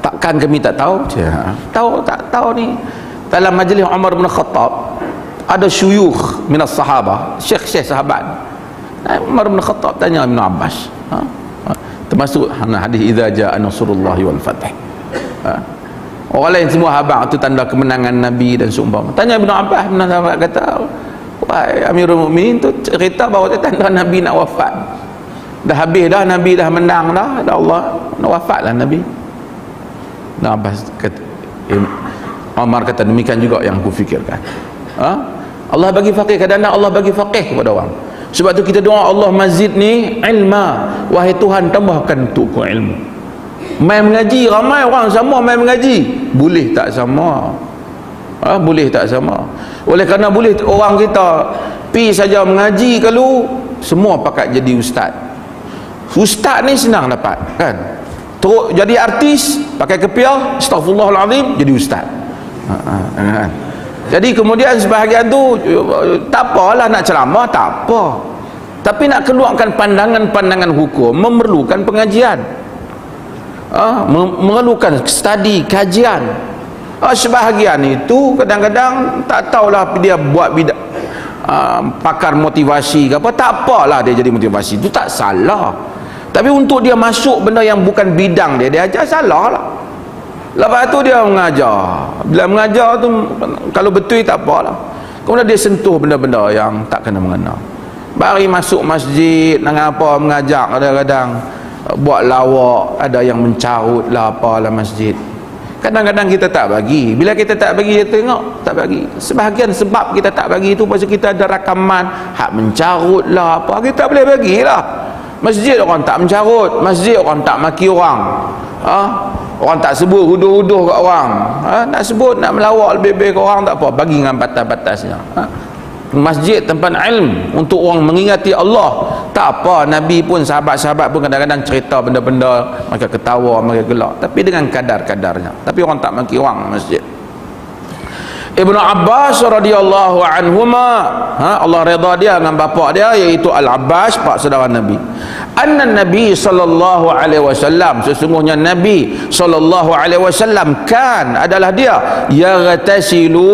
takkan kami tak tahu? Tahu tak tahu ni. Dalam majlis Umar bin Khattab ada syuyukh minas sahabah, syekh-syekh sahabat. Umar bin Khattab tanya Ibnu Abbas, termasuk hadis idza jaa nasrullah wal fath. Orang lain semua habaq tu tanda kemenangan Nabi dan seumpama. Tanya Ibnu Abbas, Ibnu Abbas kata, wahai Amirul Mukminin, tu cerita bahawa tanda Nabi nak wafat. Dah habis dah, Nabi dah menang dah, Allah nak wafatlah Nabi. Ibnu Abbas kata, Umar kata demikian juga yang aku fikirkan. Allah bagi faqih, kadang-kadang Allah bagi faqih kepada orang. Sebab tu kita doa Allah mazid ni ilma, wahai Tuhan tambahkan untukku ilmu. Mai mengaji, ramai orang sama mai mengaji, boleh tak sama? Boleh tak sama? Oleh kerana boleh orang kita pi saja mengaji, kalau semua pakat jadi ustaz. Ustaz ni senang dapat kan, terus jadi artis pakai kepiah, astagfirullahalazim, jadi ustaz. Jadi kemudian sebahagian tu tak apalah nak ceramah, tak apa, tapi nak keluarkan pandangan-pandangan hukum memerlukan pengajian, memerlukan studi, kajian. Sebahagian itu kadang-kadang tak tahulah dia buat bidak, pakar motivasi ke apa, tak apalah dia jadi motivasi, itu tak salah. Tapi untuk dia masuk benda yang bukan bidang dia ajar, salah lah. Lepas tu dia mengajar, bila mengajar tu kalau betul tak apalah, kemudian dia sentuh benda-benda yang tak kena mengena. Bari masuk masjid dengan apa mengajak, kadang-kadang buat lawak, ada yang mencarut lah apalah masjid. Kadang-kadang kita tak bagi, bila kita tak bagi dia tengok, tak bagi. Sebahagian sebab kita tak bagi itu pasal kita ada rakaman hak mencarut lah apa, kita boleh bagilah. Masjid orang tak mencarut, masjid orang tak maki orang, orang tak sebut huduh-huduh kat orang, nak sebut, nak melawak lebih-lebih ke orang, tak apa, bagi dengan batas-batasnya. Masjid tempat ilmu untuk orang mengingati Allah, tak apa. Nabi pun, sahabat-sahabat pun kadang-kadang cerita benda-benda, mereka ketawa, mereka gelak, tapi dengan kadar-kadarnya. Tapi orang tak maki orang masjid. Ibnu Abbas radhiyallahu anhuma, Allah redha dia dengan bapa dia, iaitu Al-Abbas, pak saudara Nabi. Anna Nabi sallallahu alaihi wasallam, sesungguhnya Nabi sallallahu alaihi wasallam kan, adalah dia yaghtasilu,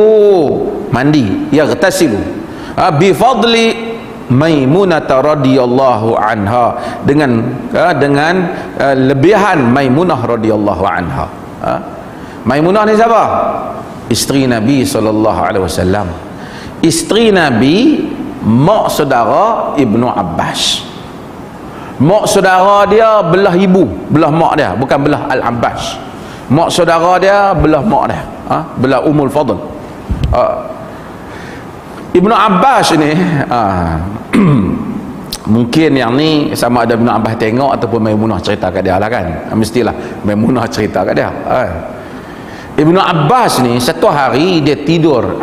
mandi, yaghtasilu bi fadli Maimunah radhiyallahu anha, dengan lebihan Maimunah radhiyallahu anha. Maimunah ni siapa? Isteri Nabi SAW. Isteri Nabi, mak saudara Ibnu Abbas. Mak saudara dia belah ibu, belah mak dia, bukan belah Al-Abbas. Mak saudara dia belah mak dia, belah Ummul Fadl. Ibnu Abbas ni mungkin yang ni sama ada Ibnu Abbas tengok ataupun Maimunah cerita kat dia lah kan. Mestilah Maimunah cerita kat dia. Ibnu Abbas ni satu hari dia tidur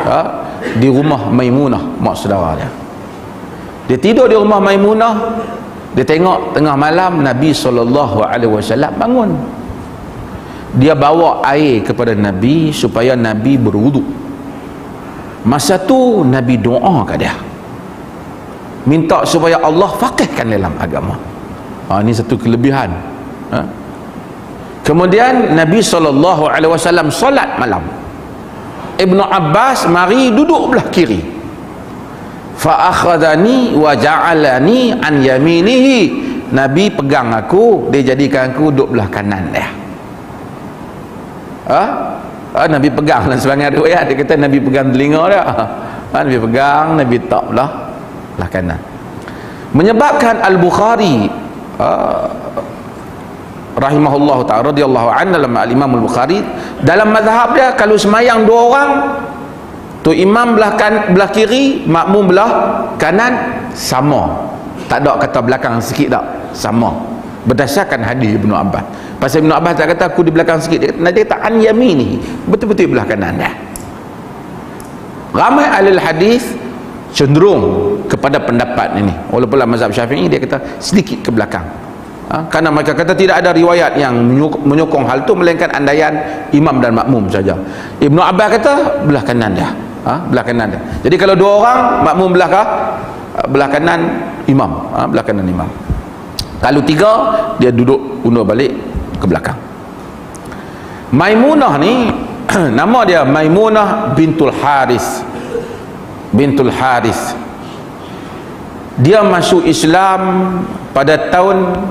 di rumah Maimunah, mak saudara dia. Dia tidur di rumah Maimunah, dia tengok tengah malam Nabi SAW bangun. Dia bawa air kepada Nabi supaya Nabi berwuduk. Masa tu Nabi doa kat dia, minta supaya Allah faqihkan dalam agama. Ini satu kelebihan. Kemudian Nabi SAW solat malam. Ibnu Abbas mari duduk belah kiri. Fa akhadhani wa ja'alani an yaminihi. Nabi pegang aku, dia jadikan aku duduk belah kanan dia. Nabi pegang dalam sebagian riwayat dia kata Nabi pegang telinga dia. Nabi pegang, Nabi tak belah kanan. Menyebabkan Al-Bukhari rahimahullah ta'ala radhiyallahu anhu dalam Al-Imam Al-Bukhari, dalam mazhab dia kalau semayang dua orang tu, imam belah kiri, makmum belah kanan, sama, tak ada kata belakang sikit, tak sama, berdasarkan hadis Ibnu Abbas. Pasal Ibnu Abbas tak kata aku di belakang sikit, dia kata an yamini, betul-betul belah kanan dah. Ramai ahli hadis cenderung kepada pendapat ini, walaupun dalam mazhab Syafi'i dia kata sedikit ke belakang. Karena mereka kata tidak ada riwayat yang menyokong hal itu, melainkan andaian imam dan makmum saja. Ibnu Abbas kata belah kanan dia, belah kanan dia. Jadi kalau dua orang, makmum belah kanan imam, belah kanan imam. Kalau tiga, dia duduk undur balik ke belakang. Maimunah ni nama dia Maimunah bintul Haris. Dia masuk Islam pada tahun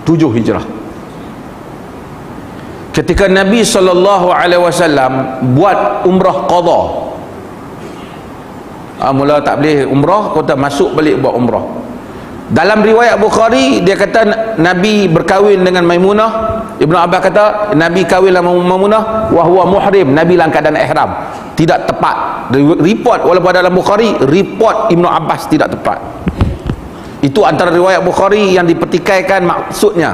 7 Hijrah. Ketika Nabi SAW buat umrah qadha, mula tak boleh umrah, kata masuk balik buat umrah. Dalam riwayat Bukhari dia kata Nabi berkahwin dengan Maimunah. Ibnu Abbas kata Nabi kahwin dengan Maimunah wa huwa muhrim, Nabi dalam keadaan ihram. Tidak tepat report, walaupun dalam Bukhari report Ibnu Abbas tidak tepat. Itu antara riwayat Bukhari yang dipertikaikan maksudnya.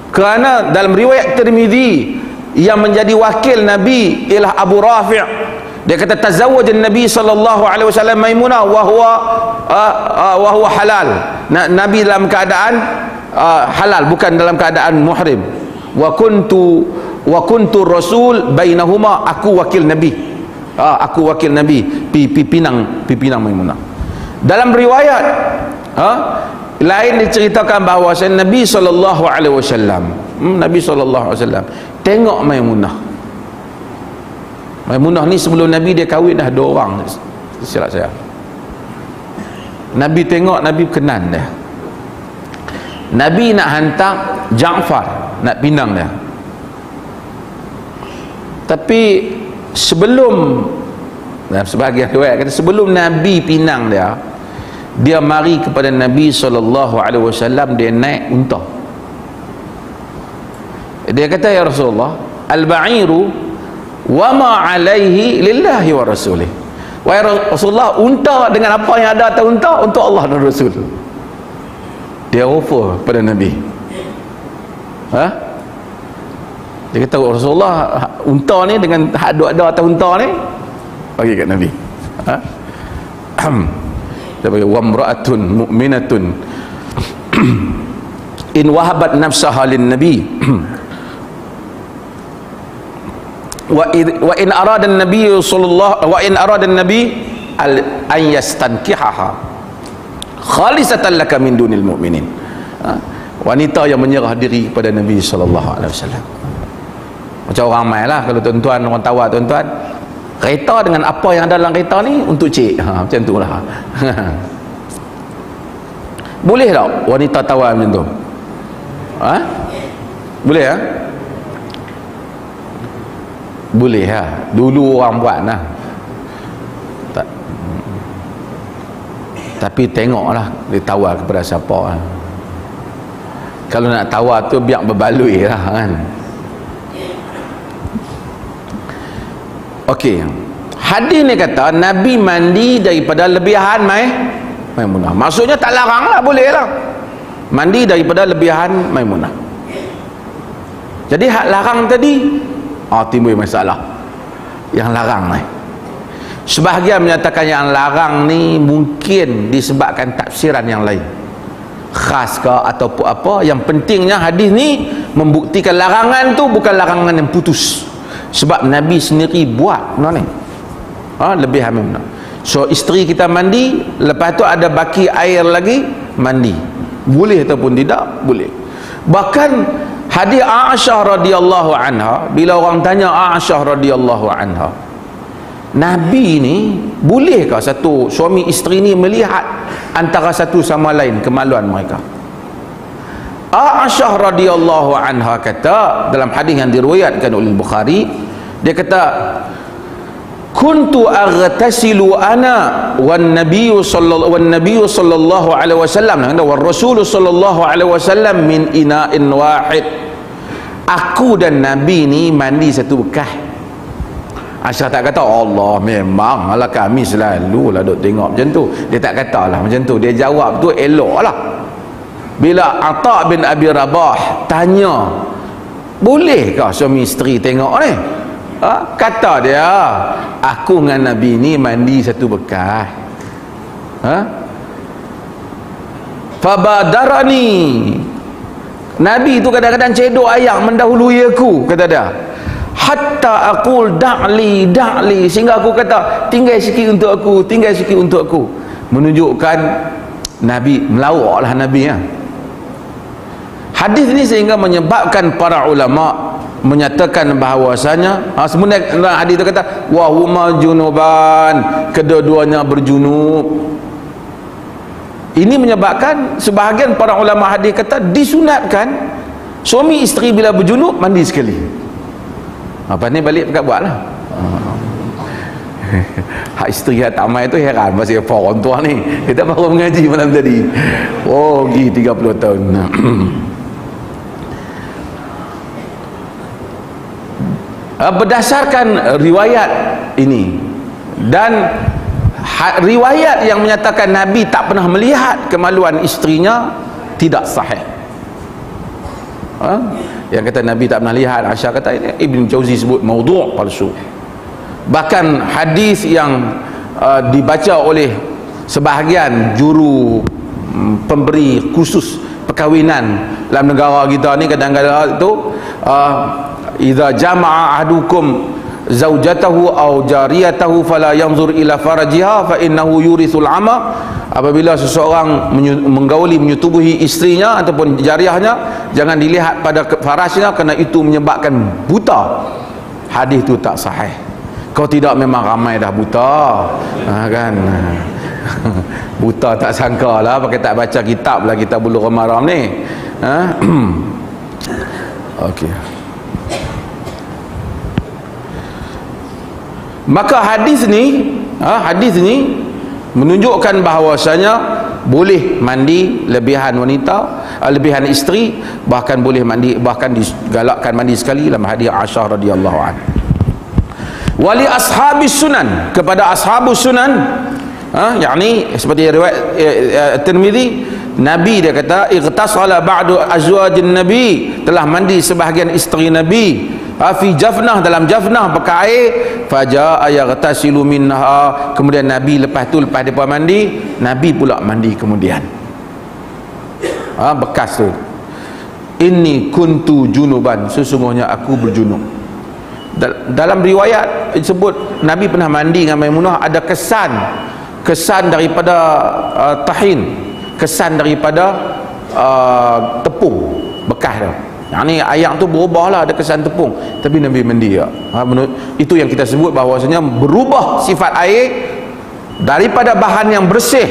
Kerana dalam riwayat Tirmizi yang menjadi wakil Nabi ialah Abu Rafi'. Dia kata tazawwaj Nabi SAW Maimunah wa huwa halal. Nabi dalam keadaan halal, bukan dalam keadaan muhrim. Wa kuntu rasul bainahuma, aku wakil Nabi. Aku wakil Nabi pinang Maimunah. Dalam riwayat lain diceritakan bahawa Nabi SAW tengok Maimunah ni sebelum Nabi dia kahwin dah 2 orang, silap saya. Nabi tengok, Nabi kenan dia. Nabi nak hantar Ja'far nak pinang dia, tapi sebelum, sebahagian riwayat kata sebelum Nabi pinang dia, dia mari kepada Nabi SAW, dia naik unta. Dia kata, ya Rasulullah, al-ba'iru wa ma alaihi lillahi wa rasulih. Wahai Rasulullah, unta dengan apa yang ada atas unta untuk Allah dan Rasul. Dia offer pada Nabi. Dia kata, Rasulullah, unta ni dengan ada atas unta ni bagi kat Nabi. Dia bagi wa imra'atun mu'minatun in wahabat nafsaha lin nabi wa in arada an-nabi sallallahu wa in arada an-nabi an yastankihaha khalisatan laka min dunil mu'minin. Wanita yang menyerah diri kepada Nabi sallallahu alaihi wasallam. Macam orang mai lah, kalau tuan-tuan orang tawar tuan-tuan, kereta dengan apa yang ada dalam kereta ni untuk cik, macam tu lah. Boleh tak wanita tawar macam tu? Boleh ya? Boleh lah, dulu orang buat lah. Tak. Tapi tengoklah dia tawar kepada siapa lah. Kalau nak tawar tu biar berbaloi lah kan. Okey, hadis ni kata Nabi mandi daripada lebihan Maimunah. Maksudnya tak larang lah, boleh lah mandi daripada lebihan Maimunah. Jadi hak larang tadi timbul masalah. Yang larang ni, sebahagian menyatakan yang larang ni mungkin disebabkan tafsiran yang lain, khas ke ataupun apa. Yang pentingnya hadis ni membuktikan larangan tu bukan larangan yang putus, sebab Nabi sendiri buat ni lebih hamil. So isteri kita mandi, lepas tu ada baki air lagi, mandi boleh ataupun tidak? Boleh. Bahkan hadis Aisyah radhiyallahu anha, bila orang tanya Aisyah radhiyallahu anha, Nabi ni bolehkah satu suami isteri ni melihat antara satu sama lain kemaluan mereka? Aisyah radhiyallahu anha kata dalam hadis yang diriwayatkan oleh Bukhari, dia kata, kuntu aghtasilu ana wan nabiyyu sallallahu alaihi wasallam wa rasul sallallahu alaihi wasallam min ina'in wahid. Aku dan Nabi ni mandi satu bekas. Aisyah tak kata Allah memang ala kami selalu lah duk tengok macam tu. Dia tak katalah macam tu. Dia jawab tu eloklah. Bila Atha bin Abi Rabah tanya, bolehkah suami isteri tengok ni? Kata dia, aku dengan Nabi ni mandi satu bekas. Fabadarani, Nabi tu kadang-kadang cedok ayam mendahului aku, kata dia. Hatta aqul da'li, sehingga aku kata tinggal sikit untuk aku, tinggal sikit untuk aku. Menunjukkan Nabi, melawaklah Nabi ya. Hadis ni sehingga menyebabkan para ulama menyatakan bahawasanya sebenarnya hadis itu kata wa huma junuban, kedua-duanya berjunub. Ini menyebabkan sebahagian para ulama hadis kata disunatkan suami isteri bila berjunub mandi sekali. Apa ni balik dekat buatlah. Hak isteri hak tamai tu heran masih apa orang tua ni. Kita baru mengaji malam tadi. Oh, pergi 30 tahun. Berdasarkan riwayat ini dan riwayat yang menyatakan Nabi tak pernah melihat kemaluan isterinya tidak sahih. Yang kata Nabi tak pernah lihat, Aisyah kata ini Ibn Jauzi sebut maudhu' palsu. Bahkan hadis yang dibaca oleh sebahagian juru pemberi khusus perkahwinan dalam negara kita ni, kadang-kadang itu idza jama'a ahadukum zaujatahu aw jariyatahu fala yanzur ila farajiha fa innahu yurithul ama. Apabila seseorang menggauli, menyetubuhi istrinya ataupun jariahnya, jangan dilihat pada farasnya kerana itu menyebabkan buta. Hadis itu tak sahih. Kau tidak, memang ramai dah buta, kan. Buta tak sangka lah, pakai tak baca kitab lah kita Bulughul Maram ni. Okey. Maka hadis ni menunjukkan bahawasanya boleh mandi lebihan wanita, lebihan isteri, bahkan boleh mandi, bahkan digalakkan mandi sekali dalam hadis Aisyah radhiyallahu anha. Wali ashabis sunan, kepada ashabus sunan, yakni seperti riwayat Tirmizi, Nabi dia kata ightasala ba'du azwajin Nabi, telah mandi sebahagian isteri Nabi, fi jafnah, dalam jafnah bekas air, faja'a yaghtasilu minha, kemudian Nabi lepas depa mandi, Nabi pula mandi kemudian. Bekas tu, inni kuntu junuban, sesungguhnya aku berjunub. Dalam riwayat disebut Nabi pernah mandi dengan Maimunah, ada kesan daripada tahin, kesan daripada tepung bekas tu. Yang ni ayam tu berubah lah, ada kesan tepung, tapi Nabi mandi ya. Itu yang kita sebut bahawasanya berubah sifat air daripada bahan yang bersih,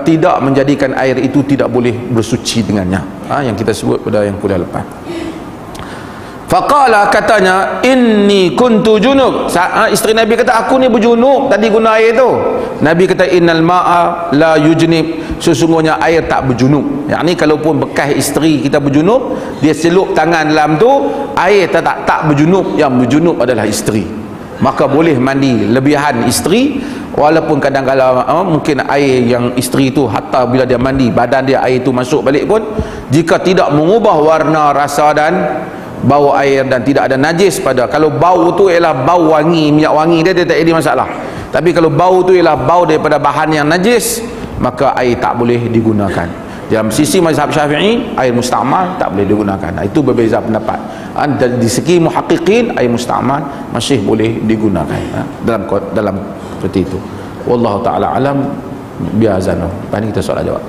tidak menjadikan air itu tidak boleh bersuci dengannya. Yang kita sebut pada yang kuliah lepas. Faqala, katanya, inni kuntu junub. Isteri Nabi kata aku ni berjunub tadi guna air tu. Nabi kata innal ma'a la yujnib, sesungguhnya air tak berjunub. Yang ni kalaupun bekas isteri kita berjunub, dia celup tangan dalam tu, air tak berjunub, yang berjunub adalah isteri. Maka boleh mandi lebihan isteri, walaupun kadang-kadang mungkin air yang isteri tu hatta bila dia mandi badan dia air tu masuk balik pun, jika tidak mengubah warna, rasa dan bau air dan tidak ada najis pada, kalau bau tu ialah bau wangi, minyak wangi dia tak ada masalah. Tapi kalau bau tu ialah bau daripada bahan yang najis, maka air tak boleh digunakan. Dalam sisi mazhab Syafi'i, air musta'mal tak boleh digunakan. Itu berbeza pendapat. Di segi muhaqqiqin, air musta'mal masih boleh digunakan dalam seperti itu. Wallahu taala alam. Biar azan. Lepas ni kita soal jawab.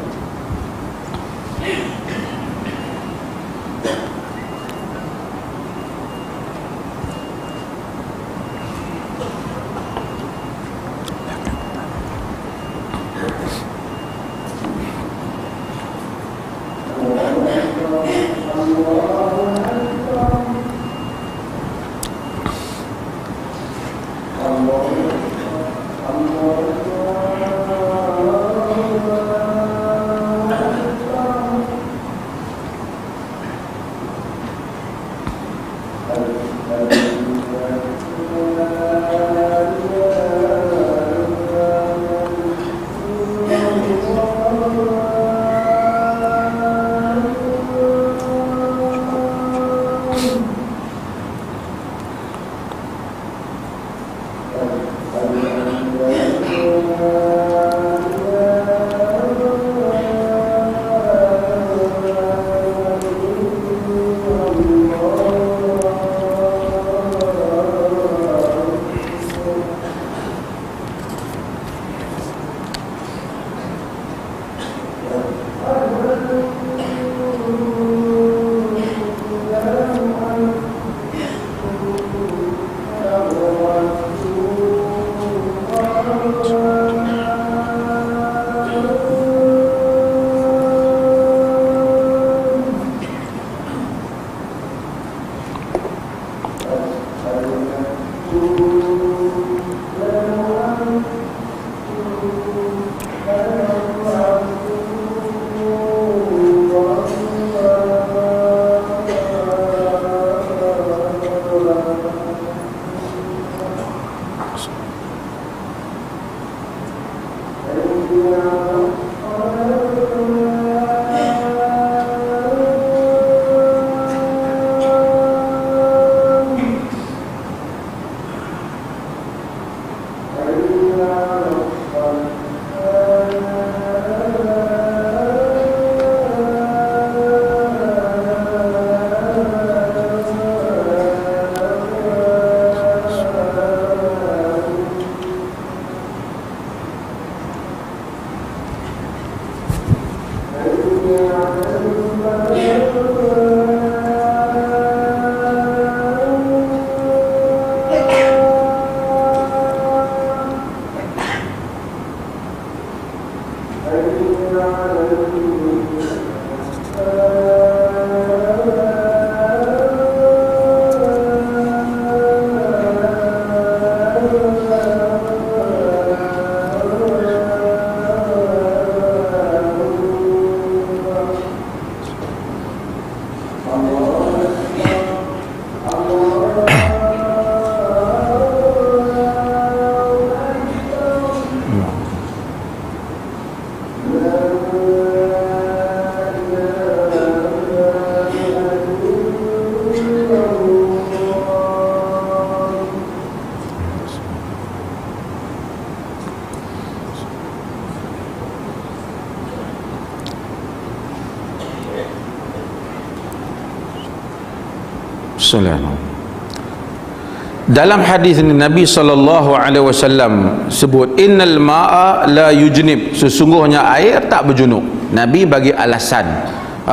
Dalam hadis ini Nabi SAW sebut innal ma'a la yujnib, sesungguhnya air tak berjunub. Nabi bagi alasan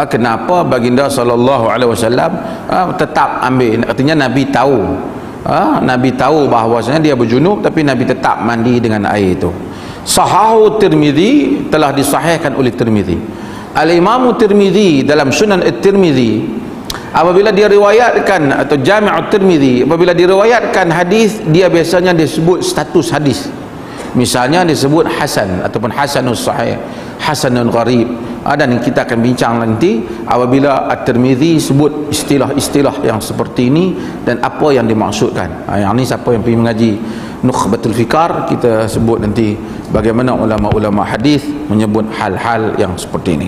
kenapa baginda SAW tetap ambil. Artinya Nabi tahu Nabi tahu bahawasanya dia berjunub, tapi Nabi tetap mandi dengan air itu. Sahahu Tirmizi, telah disahihkan oleh Tirmizi. Al-Imam Tirmizi dalam Sunan At-Tirmizi, apabila dia riwayatkan, atau Jami' Tirmizi, apabila diriwayatkan hadis, dia biasanya disebut status hadis. Misalnya disebut hasan ataupun hasanus sahih, hasanun gharib. Dan kita akan bincang nanti apabila At-Tirmizi sebut istilah-istilah yang seperti ini dan apa yang dimaksudkan. Yang ni siapa yang pergi mengaji Nukhbatul Fikar, kita sebut nanti bagaimana ulama-ulama hadis menyebut hal-hal yang seperti ini.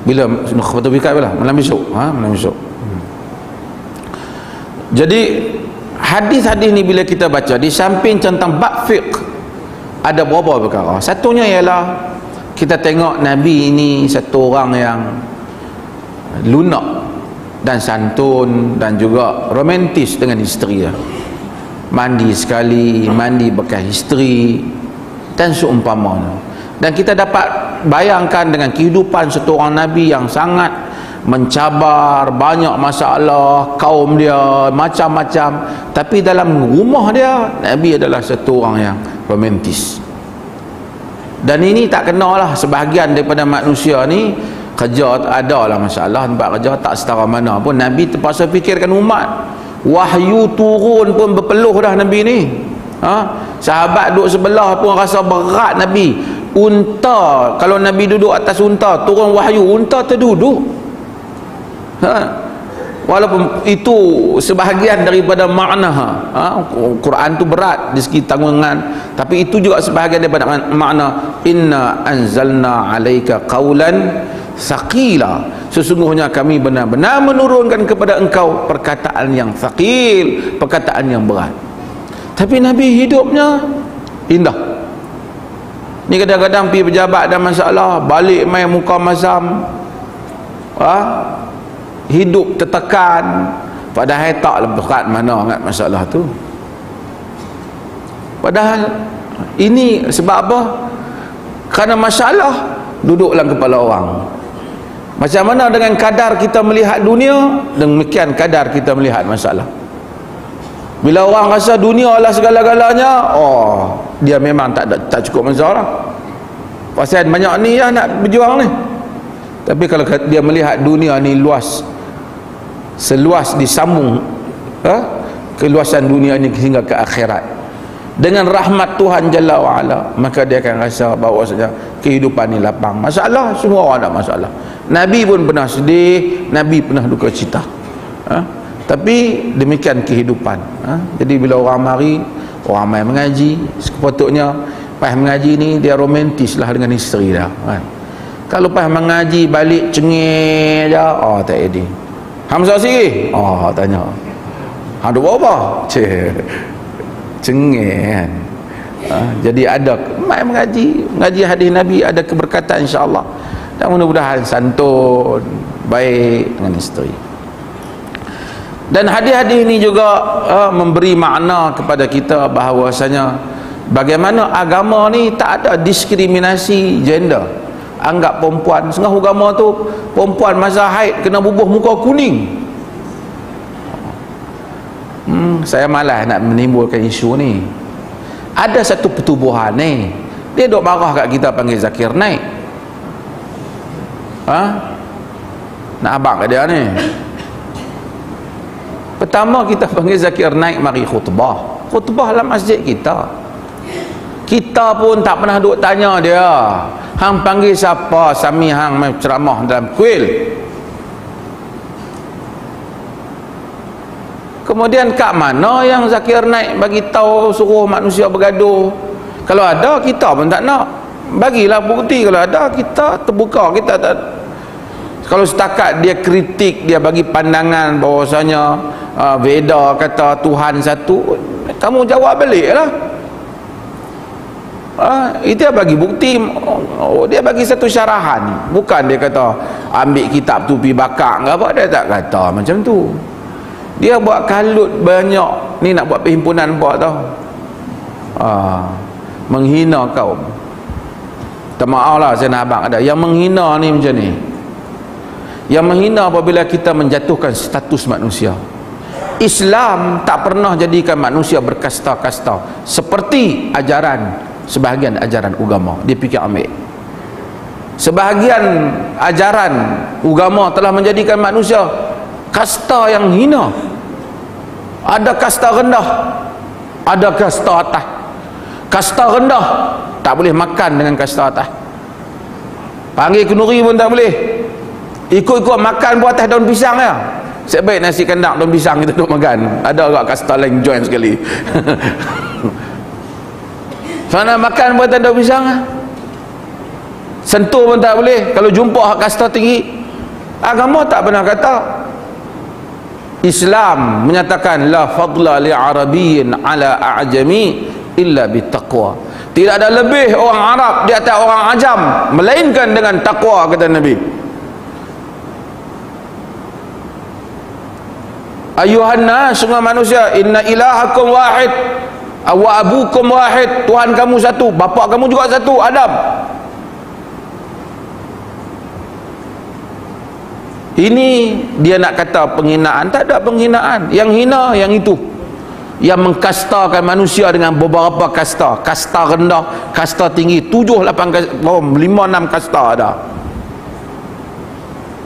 Bila Nukhbatul Fikar bila? Malam besok. Malam besok. Jadi hadis-hadis ni bila kita baca, di samping tentang bab fiqh, ada beberapa perkara. Satunya ialah kita tengok Nabi ini satu orang yang lunak dan santun dan juga romantis dengan isteri dia. Mandi sekali, mandi bekas isteri dan seumpamanya. Dan kita dapat bayangkan dengan kehidupan satu orang Nabi yang sangat mencabar, banyak masalah, kaum dia macam-macam, tapi dalam rumah dia Nabi adalah satu orang yang romantis. Dan ini tak kenalah sebahagian daripada manusia ni kerja ada lah masalah, tempat kerja tak setara mana pun Nabi terpaksa fikirkan umat. Wahyu turun pun berpeluh dah Nabi ni. Sahabat duduk sebelah pun rasa berat Nabi. Unta, kalau Nabi duduk atas unta, turun wahyu, unta terduduk. Walaupun itu sebahagian daripada makna, Quran tu berat di segi tanggungan, tapi itu juga sebahagian daripada makna inna anzalna alaika qaulan thaqila, sesungguhnya kami benar-benar menurunkan kepada engkau perkataan yang thaqil, perkataan yang berat. Tapi Nabi hidupnya indah. Ni kadang-kadang pergi pejabat ada masalah, balik main muka masam, hidup tertekan, padahal taklah berat mana sangat masalah tu. Padahal ini sebab apa? Kerana masalah duduk dalam kepala orang. Macam mana dengan kadar kita melihat dunia, demikian kadar kita melihat masalah. Bila orang rasa dunia lah segala-galanya, dia memang tak cukup masalah. Pasal banyak ni yang nak berjuang ni. Tapi kalau dia melihat dunia ni luas, seluas disambung keluasan dunia ni hingga ke akhirat dengan rahmat Tuhan Jalla wa'ala, maka dia akan rasa bahawa saja kehidupan ni lapang. Masalah, semua orang ada masalah. Nabi pun pernah sedih, Nabi pernah duka cita, tapi demikian kehidupan. Jadi bila orang mari, orang main mengaji, sepatutnya pas mengaji ni dia romantis lah dengan isteri dah, Kalau pas mengaji balik cengih je, tak edih. Hamzah sini, tanya, ada apa? Cengih kan. Jadi ada mai mengaji hadis Nabi, ada keberkatan insya-Allah, dan mudah-mudahan santun baik dengan isteri. Dan hadis-hadis ini juga memberi makna kepada kita bahawasanya bagaimana agama ni tak ada diskriminasi gender. Anggap perempuan, setengah agama tu perempuan masa haid kena bubuh muka kuning. Saya malas nak menimbulkan isu ni. Ada satu pertubuhan ni, dia duk marah kat kita panggil Zakir Naik. Nak abang kat dia ni. Pertama kita panggil Zakir Naik mari khutbah dalam masjid kita. Kita pun tak pernah duk tanya dia, hang panggil siapa sami hang main ceramah dalam kuil. Kemudian kat mana yang Zakir Naik bagi tahu suruh manusia bergaduh? Kalau ada kita pun tak nak. Bagilah bukti. Kalau ada kita terbuka, kita tak. Kalau setakat dia kritik, dia bagi pandangan bahawasanya Veda kata Tuhan satu, kamu jawab balik lah. Itu dia bagi bukti. Dia bagi satu syarahan. Bukan dia kata ambil kitab tu pergi bakar ke apa. Dia tak kata macam tu. Dia buat kalut banyak ni, nak buat perhimpunan buat tau, menghina kaum. Tak maaf lah, saya nak abang ada yang menghina ni macam ni. Yang menghina apabila kita menjatuhkan status manusia. Islam tak pernah jadikan manusia berkasta-kasta seperti ajaran sebahagian ajaran agama dia fikir ambil. Sebahagian ajaran agama telah menjadikan manusia kasta yang hina. Ada kasta rendah, ada kasta atas. Kasta rendah tak boleh makan dengan kasta atas. Panggil kenduri pun tak boleh. Ikut-ikut makan buat atas daun pisang ya. Sebaik nasi kandang daun pisang kita duduk makan. Ada agak kasta lain join sekali. Sana makan buat atas daun pisang, sentuh pun tak boleh. Kalau jumpa hak kasta tinggi, agama tak pernah kata. Islam menyatakan la fadla li arabiyyin ala a'jami illa bittaqwa. Tidak ada lebih orang Arab di atas orang Ajam melainkan dengan takwa, kata Nabi. Ayuhan nas, semua manusia, inna ilahakum wahid wa abukum wahid. Tuhan kamu satu, bapa kamu juga satu, Adam. Ini dia nak kata penghinaan. Tak ada penghinaan. Yang hina yang itu, yang mengkastakan manusia dengan beberapa kasta. Kasta rendah, kasta tinggi, 7, 8, 5, 6 kasta ada.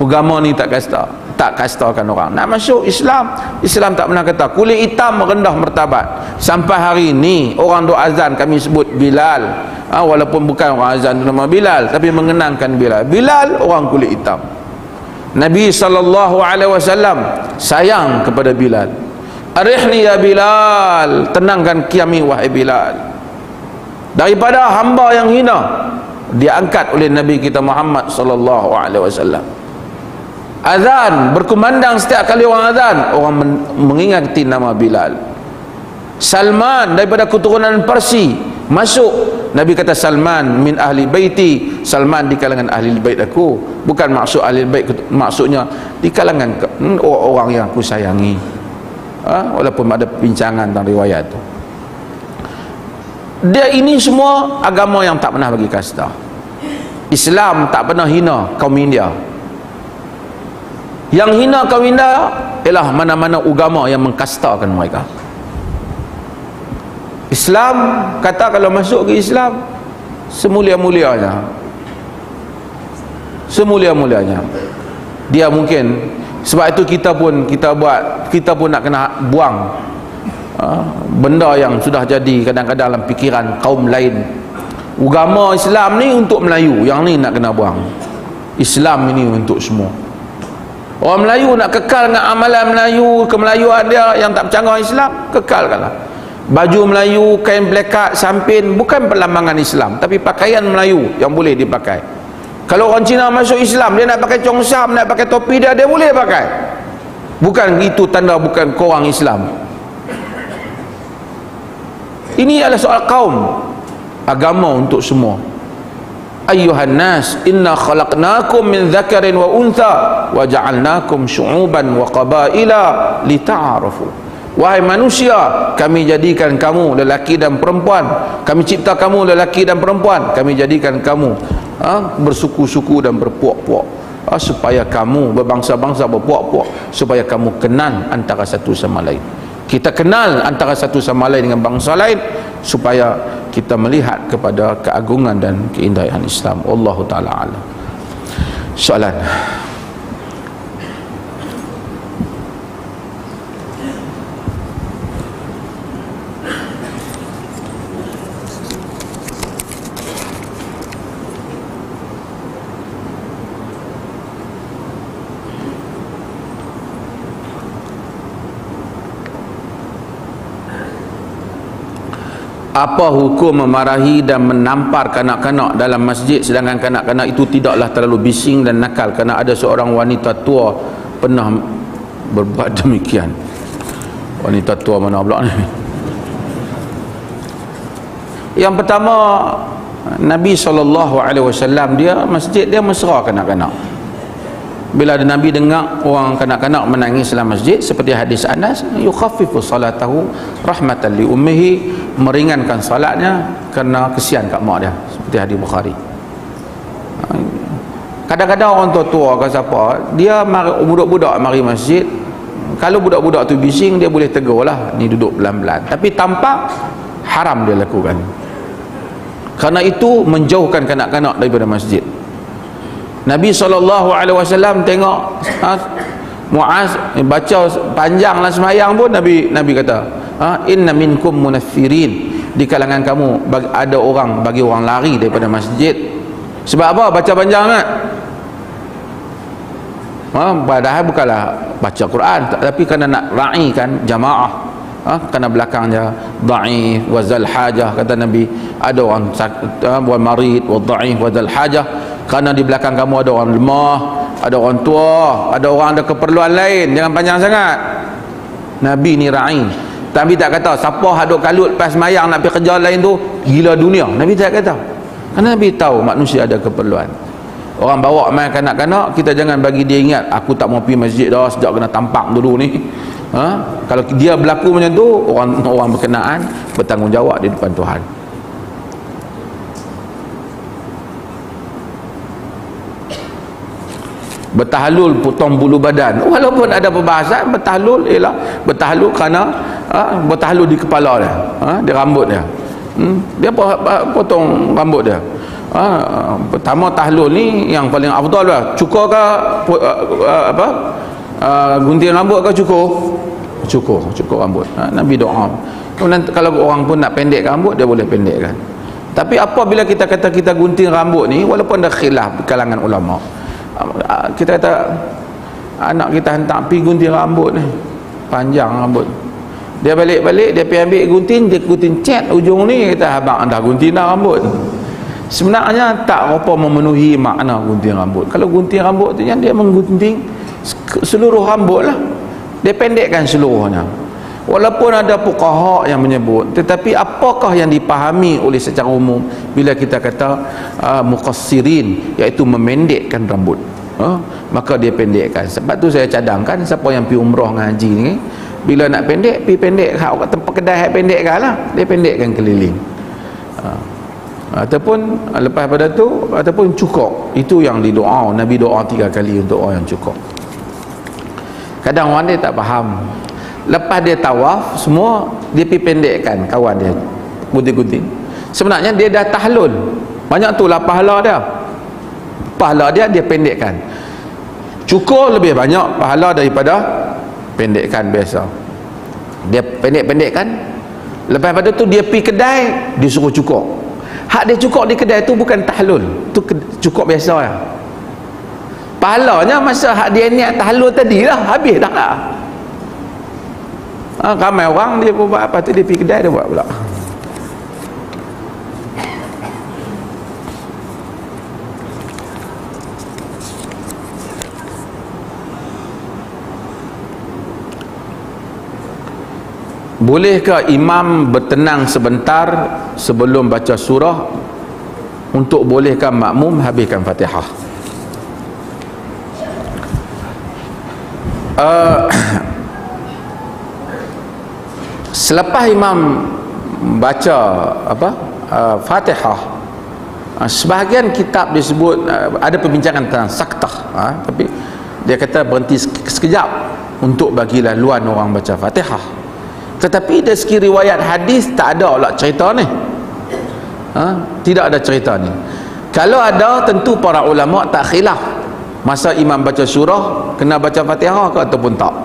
agama ni tak kastakan orang. Nak masuk Islam, Islam tak pernah kata kulit hitam rendah martabat. Sampai hari ni orang duk azan kami sebut Bilal, walaupun bukan orang azan nama Bilal, tapi mengenangkan Bilal. Bilal orang kulit hitam. Nabi SAW sayang kepada Bilal. Arihni ya Bilal, tenangkan kami wahai Bilal daripada hamba yang hina. Diangkat oleh Nabi kita Muhammad SAW. Azan berkumandang, setiap kali orang azan orang mengingati nama Bilal. Salman daripada keturunan Parsi masuk. Nabi kata Salman min ahli baiti, Salman di kalangan ahli bait aku. Bukan maksud ahli bait, maksudnya di kalangan orang yang aku sayangi. Walaupun ada perbincangan tentang riwayat tu. Dia ini semua agama yang tak pernah bagi kasta. Islam tak pernah hina kaum India. Yang hina kaum India ialah mana-mana agama yang mengkastakan mereka. Islam kata kalau masuk ke Islam semulia-mulianya, semulia-mulianya. Dia mungkin sebab itu kita pun nak kena buang benda yang sudah jadi kadang-kadang dalam fikiran kaum lain. Agama Islam ni untuk Melayu, yang ni nak kena buang. Islam ini untuk semua. Orang Melayu nak kekal dengan amalan Melayu, kemelayuan dia yang tak bercanggah Islam, kekalkanlah. Baju Melayu, kain plekat, sampin bukan perlambangan Islam, tapi pakaian Melayu yang boleh dipakai. Kalau orang Cina masuk Islam, dia nak pakai congsam, nak pakai topi dia boleh pakai. Bukan itu tanda bukan korang Islam. Ini adalah soal kaum. Agama untuk semua. Ayyuhan nas inna khalaqnakum min dzakarin wa untha wa ja'alnakum syu'uban wa qabaila lita'arafu. Wahai manusia, kami jadikan kamu lelaki dan perempuan. Kami cipta kamu lelaki dan perempuan. Kami jadikan kamu bersuku-suku dan berpuak-puak, supaya kamu berbangsa-bangsa, berpuak-puak, supaya kamu kenal antara satu sama lain. Kita kenal antara satu sama lain dengan bangsa lain supaya kita melihat kepada keagungan dan keindahan Islam. Wallahu ta'ala alam. Soalan. Apa hukum memarahi dan menampar kanak-kanak dalam masjid sedangkan kanak-kanak itu tidaklah terlalu bising dan nakal, kerana ada seorang wanita tua pernah berbuat demikian. Wanita tua mana pula ni? Yang pertama, Nabi SAW dia masjid dia mesra kanak-kanak. Bila ada Nabi dengar orang kanak-kanak menangis dalam masjid, seperti hadis Anas, yukhaffifu salatahu rahmatan li ummihi, meringankan salatnya kerana kesian kat mak dia, seperti hadis Bukhari. Kadang-kadang orang tua-tua ke siapa, dia budak-budak mari masjid, kalau budak-budak tu bising dia boleh tegur lah, ni duduk pelan-pelan, tapi tampak haram dia lakukan. Kerana itu menjauhkan kanak-kanak daripada masjid. Nabi SAW tengok Muaz baca panjanglah semayang pun, Nabi kata, inna minkum munaffirin, di kalangan kamu ada orang bagi orang lari daripada masjid. Sebab apa baca panjang kan? Padahal bukanlah baca Quran, tapi kerana nak ra'ikan jamaah. Kerana belakangnya dhaif wa zal hajah, kata Nabi, ada orang sakit, wal marid wa dhaif wa zal hajah, kerana di belakang kamu ada orang lemah, ada orang tua, ada orang ada keperluan lain, jangan panjang sangat. Nabi ni ra'i. Tapi tak kata siapa haduk kalut pas mayang nak pergi kerja lain tu gila dunia. Nabi tak kata. Kerana Nabi tahu manusia ada keperluan. Orang bawa main kanak-kanak, kita jangan bagi dia ingat aku tak mau pergi masjid dah sejak kena tampak dulu ni. Kalau dia berlaku macam tu, orang berkenaan bertanggungjawab di depan Tuhan. Bertahlul potong bulu badan, walaupun ada perbahasan bertahlul ialah bertahlul kerana bertahlul di kepala dia, di rambut dia. Dia potong rambut dia. Pertama tahlul ni yang paling afdal lah. Cukur ke gunting rambut ke cukur rambut. Nabi doa. Kemudian kalau orang pun nak pendekkan rambut, dia boleh pendekkan. Tapi apabila kita kata kita gunting rambut ni, walaupun ada khilaf kalangan ulama, kita kata anak kita hantar pergi gunting rambut ni, panjang rambut, dia balik-balik, dia pergi ambil gunting, dia gunting cat ujung ni, kita abang dah gunting dah rambut. Sebenarnya tak apa memenuhi makna gunting rambut. Kalau gunting rambut tu dia menggunting seluruh rambut lah, dia pendekkan seluruhnya. Walaupun ada fuqaha yang menyebut, tetapi apakah yang dipahami oleh secara umum bila kita kata muqassirin, iaitu memendekkan rambut, maka dia pendekkan. Sebab tu saya cadangkan siapa yang pergi umrah ngaji ni, bila nak pendek, pergi pendek kat tempat kedai pendekkan lah, dia pendekkan keliling. Ataupun lepas pada tu, ataupun cukur. Itu yang didoa, Nabi doa 3 kali untuk orang yang cukur. Kadang orang dia tak faham, lepas dia tawaf semua, dia pergi pendekkan kawan dia gunting-gunting. Sebenarnya dia dah tahlul, banyak tu lah pahala dia pendekkan. Cukur lebih banyak pahala daripada pendekkan biasa. Dia pendek-pendekkan, lepas pada tu dia pergi kedai, dia suruh cukur. Hak dia cukur di kedai tu bukan tahlul, tu cukur biasa lah. Pahalanya masa hak dia niat tahlul tadi lah, habis dah lah. Ramai orang dia buat apa tu, dia pergi kedai dia buat pula. Bolehkah imam bertenang sebentar sebelum baca surah untuk bolehkan makmum habiskan Fatihah? Selepas imam baca Fatihah, sebahagian kitab disebut ada perbincangan tentang saktah, tapi dia kata berhenti sekejap untuk bagi laluan orang baca Fatihah. Tetapi dari segi riwayat hadis tak ada lah cerita ni, tidak ada cerita ni. Kalau ada, tentu para ulama tak khilaf masa imam baca surah kena baca Fatihah ke ataupun tak.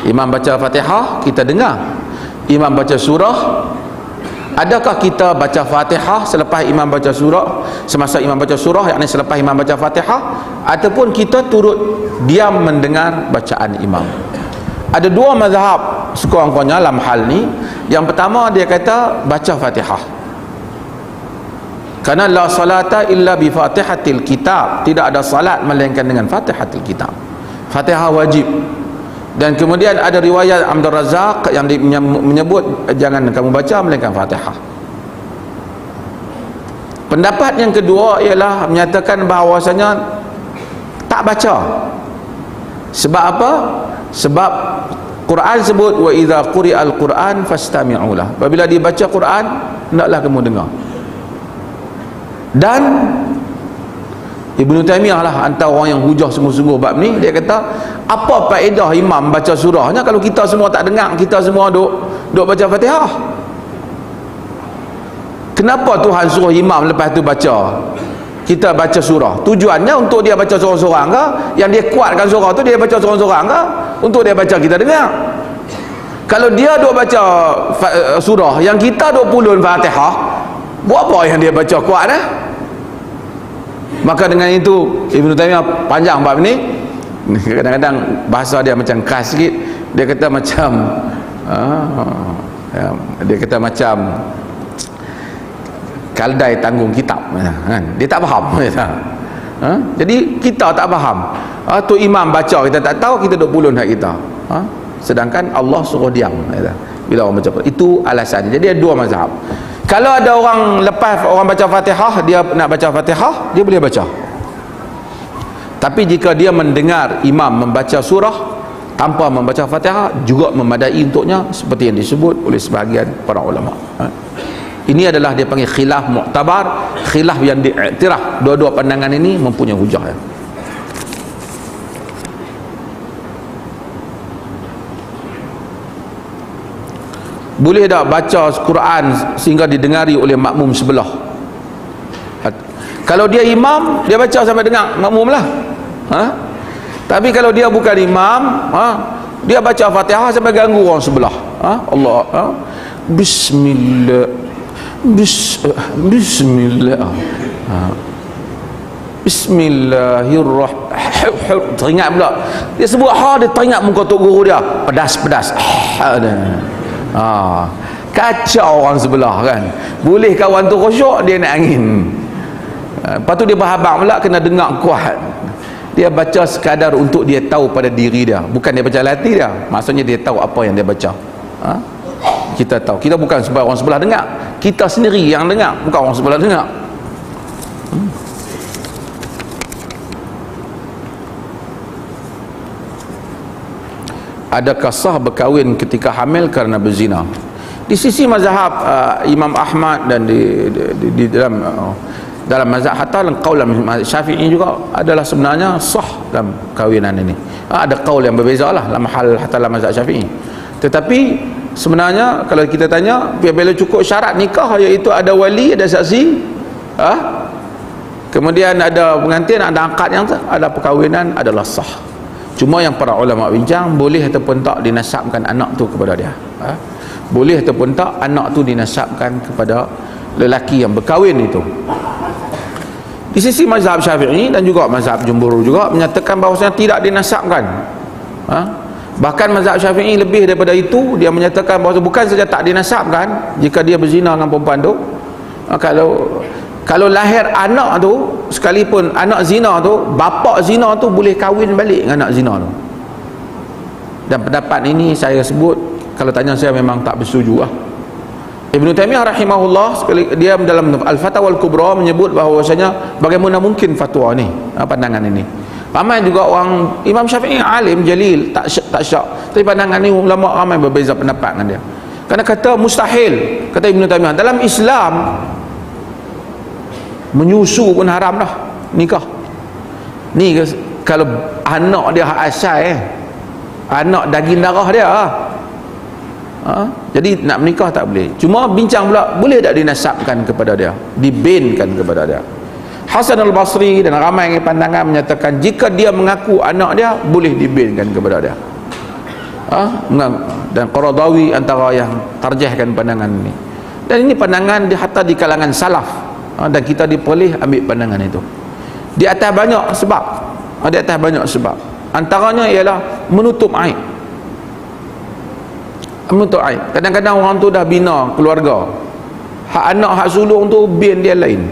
Imam baca Fatihah, kita dengar. Imam baca surah, adakah kita baca Fatihah selepas imam baca surah, semasa imam baca surah, yakni selepas imam baca Fatihah, ataupun kita turut diam mendengar bacaan imam? Ada dua mazhab sekurang-kurangnya dalam hal ni. Yang pertama, dia kata baca Fatihah, kerana la salata illa bi Fatihatil kitab, tidak ada salat melainkan dengan Fatihatil kitab. Fatihah wajib. Dan kemudian ada riwayat Abdul Razak yang menyebut jangan kamu baca melainkan Fatihah. Pendapat yang kedua ialah menyatakan bahawasanya tak baca. Sebab apa? Sebab Quran sebut wa idza quri'al Quran fastami'u lah. Apabila dibaca Quran, hendaklah kamu dengar. Dan Ibnu Taimiyah lah antara orang yang hujah sungguh-sungguh bab ni. Dia kata, apa faedah imam baca surahnya kalau kita semua tak dengar, kita semua duk baca Fatihah? Kenapa Tuhan suruh imam lepas tu baca, kita baca surah? Tujuannya untuk dia baca sorang-sorang ke? Yang dia kuatkan surah tu dia baca sorang-sorang ke? Untuk dia baca kita dengar? Kalau dia duk baca surah yang kita duk pulun Fatihah, buat apa yang dia baca kuat Maka dengan itu Ibnu Taimiyah panjang bab ni. Kadang-kadang bahasa dia macam keras sikit. Dia kata macam dia kata macam kaldai tanggung kitab, kan? Dia tak faham. Jadi kita tak faham. Tu imam baca kita tak tahu, kita duk pulun hak kita. Sedangkan Allah suruh diam bila orang baca. Itu alasannya. Jadi ada dua mazhab. Kalau ada orang lepas orang baca Fatihah, dia nak baca Fatihah, dia boleh baca. Tapi jika dia mendengar imam membaca surah tanpa membaca Fatihah, juga memadai untuknya, seperti yang disebut oleh sebahagian para ulama. Ini adalah dia panggil khilaf mu'tabar, khilaf yang diiktiraf. Dua-dua pandangan ini mempunyai hujah. Boleh tak baca Quran sehingga didengari oleh makmum sebelah? Kalau dia imam, dia baca sampai dengar makmum lah. Tapi kalau dia bukan imam, dia baca Fatihah sampai ganggu orang sebelah. Allah, Bismillah, Bismillah, Bismillahirrahmanirrahim. Teringat pula dia sebut dia teringat muka tok guru dia pedas. Kacau orang sebelah kan. Boleh kawan tu khusyuk, dia nak angin. Lepas tu dia berhabang pula kena dengar kuat. Dia baca sekadar untuk dia tahu pada diri dia, bukan dia baca hati dia. Maksudnya dia tahu apa yang dia baca. Kita tahu, kita bukan sebab orang sebelah dengar, kita sendiri yang dengar, bukan orang sebelah dengar. Adakah sah berkahwin ketika hamil kerana berzina? Di sisi mazhab Imam Ahmad dan di dalam mazhab hatta qaul Syafi'i juga adalah sebenarnya sah dalam kahwinan ini. Ada qaul yang berbeza lah dalam hal hatta dalam mazhab Syafi'i. Tetapi sebenarnya kalau kita tanya bila cukup syarat nikah, iaitu ada wali, ada saksi, kemudian ada pengantin, ada akad, yang ada perkahwinan, adalah sah. Cuma yang para ulama bincang, boleh ataupun tak dinasabkan anak tu kepada dia. Boleh ataupun tak anak tu dinasabkan kepada lelaki yang berkahwin itu. Di sisi mazhab Syafi'i dan juga mazhab Jumhur juga menyatakan bahawasanya tidak dinasabkan. Bahkan mazhab Syafi'i lebih daripada itu, dia menyatakan bahawa bukan saja tak dinasabkan jika dia berzina dengan perempuan tu, kalau lahir anak tu, sekalipun anak zina tu, bapa zina tu boleh kahwin balik dengan anak zina tu. Dan pendapat ini saya sebut, kalau tanya saya memang tak bersetuju lah. Ibn Taymiyah rahimahullah dia dalam Al-Fatawa Al-Kubra menyebut bahawasanya bagaimana mungkin fatwa ni, pandangan ini. Ramai juga orang, Imam Syafi'i alim jalil, tak syak, tapi pandangan ni ulama ramai berbeza pendapat dengan dia. Kerana kata mustahil, kata Ibn Taymiyah, dalam Islam menyusu pun haram dah nikah ni. Kalau anak dia hak asal, anak daging darah dia, jadi nak menikah tak boleh. Cuma bincang pula, boleh tak dinasabkan kepada dia, dibinkan kepada dia. Hasan al-Basri dan ramai yang pandangan menyatakan jika dia mengaku anak dia, boleh dibinkan kepada dia. Dan Qaradawi antara yang tarjihkan pandangan ini. Dan ini pandangan hatta di kalangan salaf, dan kita diperoleh ambil pandangan itu di atas banyak sebab. Di atas banyak sebab, antaranya ialah menutup aib. Menutup aib. Kadang-kadang orang tu dah bina keluarga, hak anak hak sulung tu bin dia lain,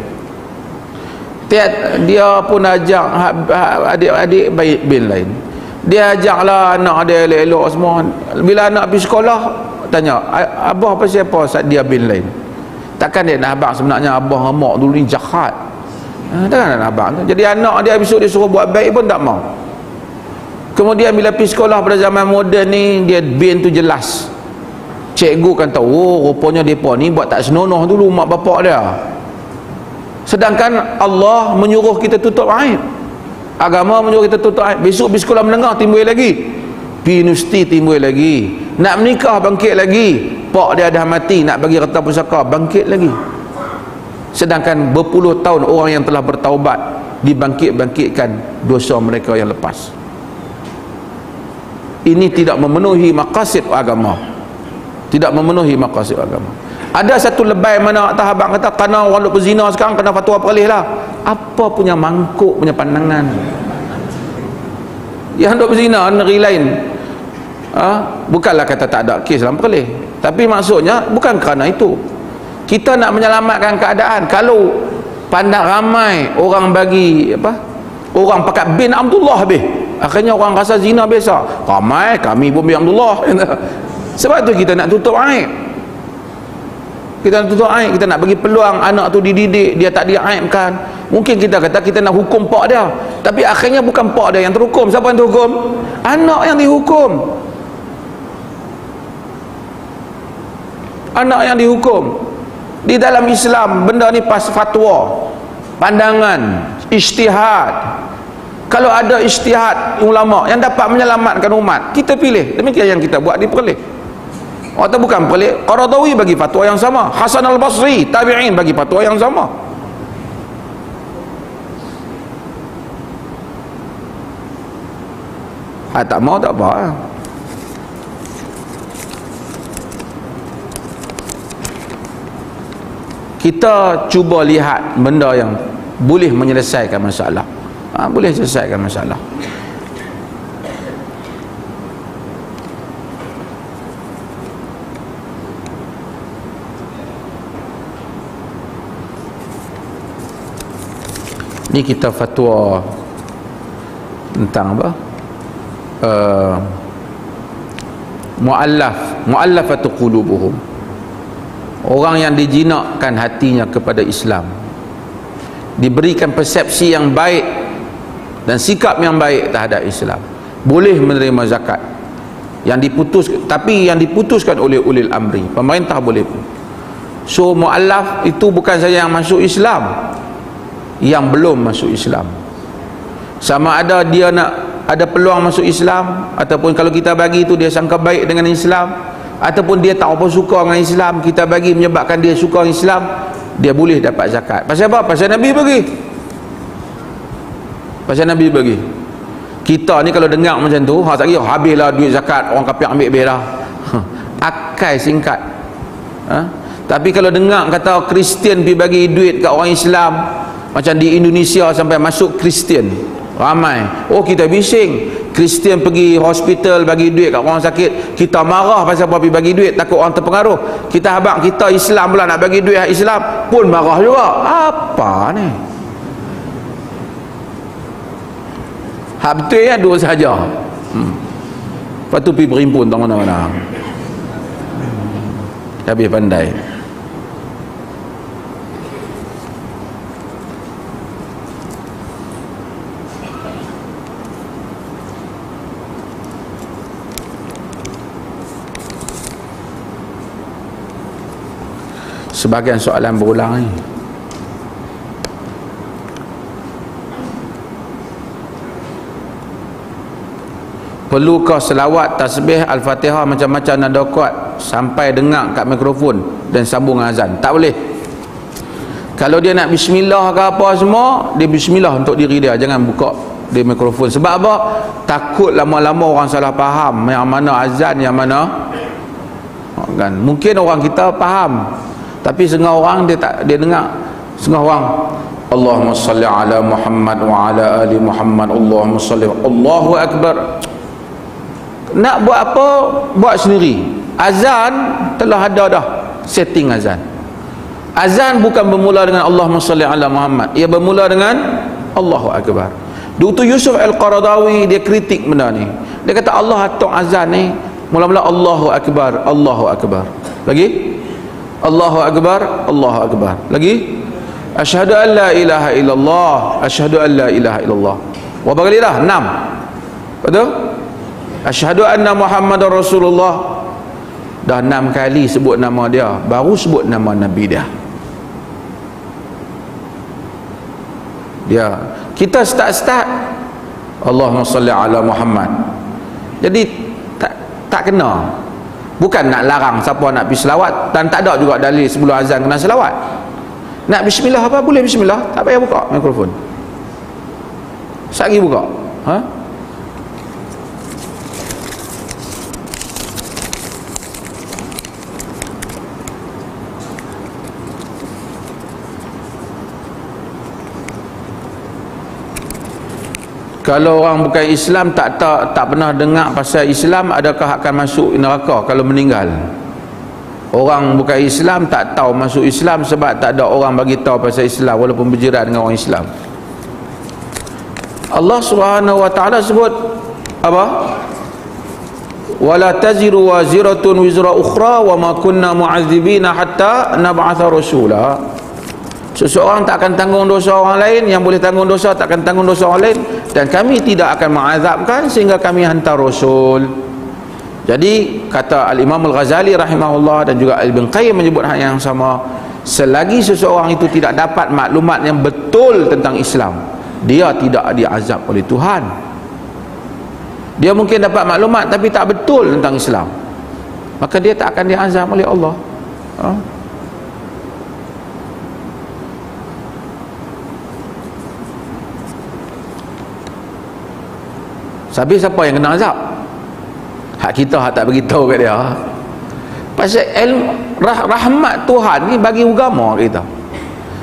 dia pun ajak adik-adik baik bin lain, dia ajaklah anak dia elok-elok semua. Bila anak pergi sekolah, tanya abah apa siapa, dia bin lain. Takkan dia nak abang sebenarnya abang mak dulu ni jahat, takkan nak abang. Jadi anak dia besok dia suruh buat baik pun tak mau. Kemudian bila pergi sekolah pada zaman moden ni, dia bin tu jelas, cikgu kan tahu, rupanya mereka ni buat tak senonoh dulu mak bapak dia. Sedangkan Allah menyuruh kita tutup aib, agama menyuruh kita tutup aib. Besok pergi sekolah menengah timbul lagi, pergi universiti timbul lagi, nak menikah bangkit lagi, pak dia dah mati, nak bagi harta pusaka bangkit lagi. Sedangkan berpuluh tahun orang yang telah bertaubat dibangkit-bangkitkan dosa mereka yang lepas. Ini tidak memenuhi maqasid agama, tidak memenuhi maqasid agama. Ada satu lebay mana atas abang kata kerana orang duk berzina sekarang kena fatwa perlih lah. Apa punya mangkuk punya pandangan? Yang duk berzina negeri lain, bukanlah kata tak ada kes dalam perlih, tapi maksudnya bukan kerana itu kita nak menyelamatkan keadaan. Kalau pandang ramai orang bagi orang pakat bin Abdullah habis, akhirnya orang rasa zina biasa, ramai kami pun bin Abdullah. Sebab tu kita nak tutup aib, kita nak tutup aib, kita nak bagi peluang anak tu dididik, dia tak diaibkan. Mungkin kita kata kita nak hukum pak dia, tapi akhirnya bukan pak dia yang terhukum. Siapa yang terhukum? Anak yang dihukum, anak yang dihukum. Di dalam Islam benda ni pas fatwa, pandangan, ijtihad. Kalau ada ijtihad ulama yang dapat menyelamatkan umat, kita pilih. Demikian yang kita buat di Perlis. Atau bukan Perlis, Qaradawi bagi fatwa yang sama, Hasan al-Basri tabi'in bagi fatwa yang sama. Tak mau tak apa. Kita cuba lihat benda yang boleh menyelesaikan masalah. Boleh selesaikan masalah. Ni kita fatwa tentang apa? Mu'allafatu qulubuhum. Orang yang dijinakkan hatinya kepada Islam, diberikan persepsi yang baik dan sikap yang baik terhadap Islam, boleh menerima zakat. Tapi yang diputuskan oleh ulil amri, pemerintah boleh. So mu'allaf itu bukan saja yang masuk Islam, yang belum masuk Islam. Sama ada dia nak ada peluang masuk Islam, ataupun kalau kita bagi itu dia sangka baik dengan Islam, ataupun dia tak apa suka dengan Islam, kita bagi menyebabkan dia suka Islam, dia boleh dapat zakat. Pasal apa? Pasal Nabi bagi. Pasal Nabi bagi. Kita ni kalau dengar macam tu, habislah duit zakat, orang kafir ambil habis dah. Akai singkat. Tapi kalau dengar kata Kristian pergi bagi duit kat orang Islam, macam di Indonesia sampai masuk Kristian ramai, kita bising. Kristian pergi hospital bagi duit kat orang sakit, kita marah pasal apa pergi bagi duit, takut orang terpengaruh. Kita habaq kita Islam pula nak bagi duit Islam pun marah juga. Apa ni? Hak betul ya, dua saja. Lepas tu pergi berimpun tak mana-mana. Habis pandai. Sebahagian soalan berulang ni. Perlukah selawat, tasbih, al-fatihah macam-macam nada kuat sampai dengar kat mikrofon dan sambung azan? Tak boleh. Kalau dia nak bismillah ke apa semua, dia bismillah untuk diri dia, jangan buka di mikrofon. Sebab apa? Takut lama-lama orang salah faham yang mana azan, yang mana kan. Mungkin orang kita faham, tapi setengah orang dia dengar, setengah orang Allahumma salli ala Muhammad wa ala ali Muhammad, Allahumma salli, Allahu Akbar. Nak buat apa? Buat sendiri. Azan telah ada dah setting azan. Azan bukan bermula dengan Allahumma salli ala Muhammad, ia bermula dengan Allahu Akbar. Dr. Yusuf Al-Qaradawi dia kritik benda ni. Dia kata Allah atuk azan ni mula-mula Allahu Akbar, Allahu Akbar. Lagi Allahu Akbar, Allahu Akbar. Lagi asyhadu an la ilaha illallah, asyhadu an la ilaha illallah. Berapa kali dah? 6. Betul? Asyhadu anna Muhammadar Rasulullah. Dah 6 kali sebut nama dia, baru sebut nama Nabi dia. Kita start Allahumma salli ala Muhammad. Jadi tak kena. Bukan nak larang siapa nak pergi selawat, dan tak ada juga dalil sebelum azan kena selawat. Nak bismillah apa? Boleh bismillah, tak payah buka mikrofon. Sagi buka. Kalau orang bukan Islam tak pernah dengar pasal Islam, adakah akan masuk neraka kalau meninggal? Orang bukan Islam tak tahu masuk Islam sebab tak ada orang bagi tahu pasal Islam walaupun berjiran dengan orang Islam. Allah Subhanahu wa taala sebut apa? Wala taziru waziratun wizra ukhra wa ma kunna mu'adzibina hatta nab'atha rasula. Seseorang tak akan tanggung dosa orang lain, yang boleh tanggung dosa tak akan tanggung dosa orang lain, dan kami tidak akan mengazabkan sehingga kami hantar rasul. Jadi kata Al-Imam Al-Ghazali rahimahullah dan juga Ibn Qayyim menyebut hal yang sama, selagi seseorang itu tidak dapat maklumat yang betul tentang Islam, dia tidak diazab oleh Tuhan. Dia mungkin dapat maklumat tapi tak betul tentang Islam, maka dia tak akan diazab oleh Allah. Habis siapa yang kena azab? Hak kita hak tak bagi tahu kat dia. Pasal rahmat Tuhan ni bagi agama kita.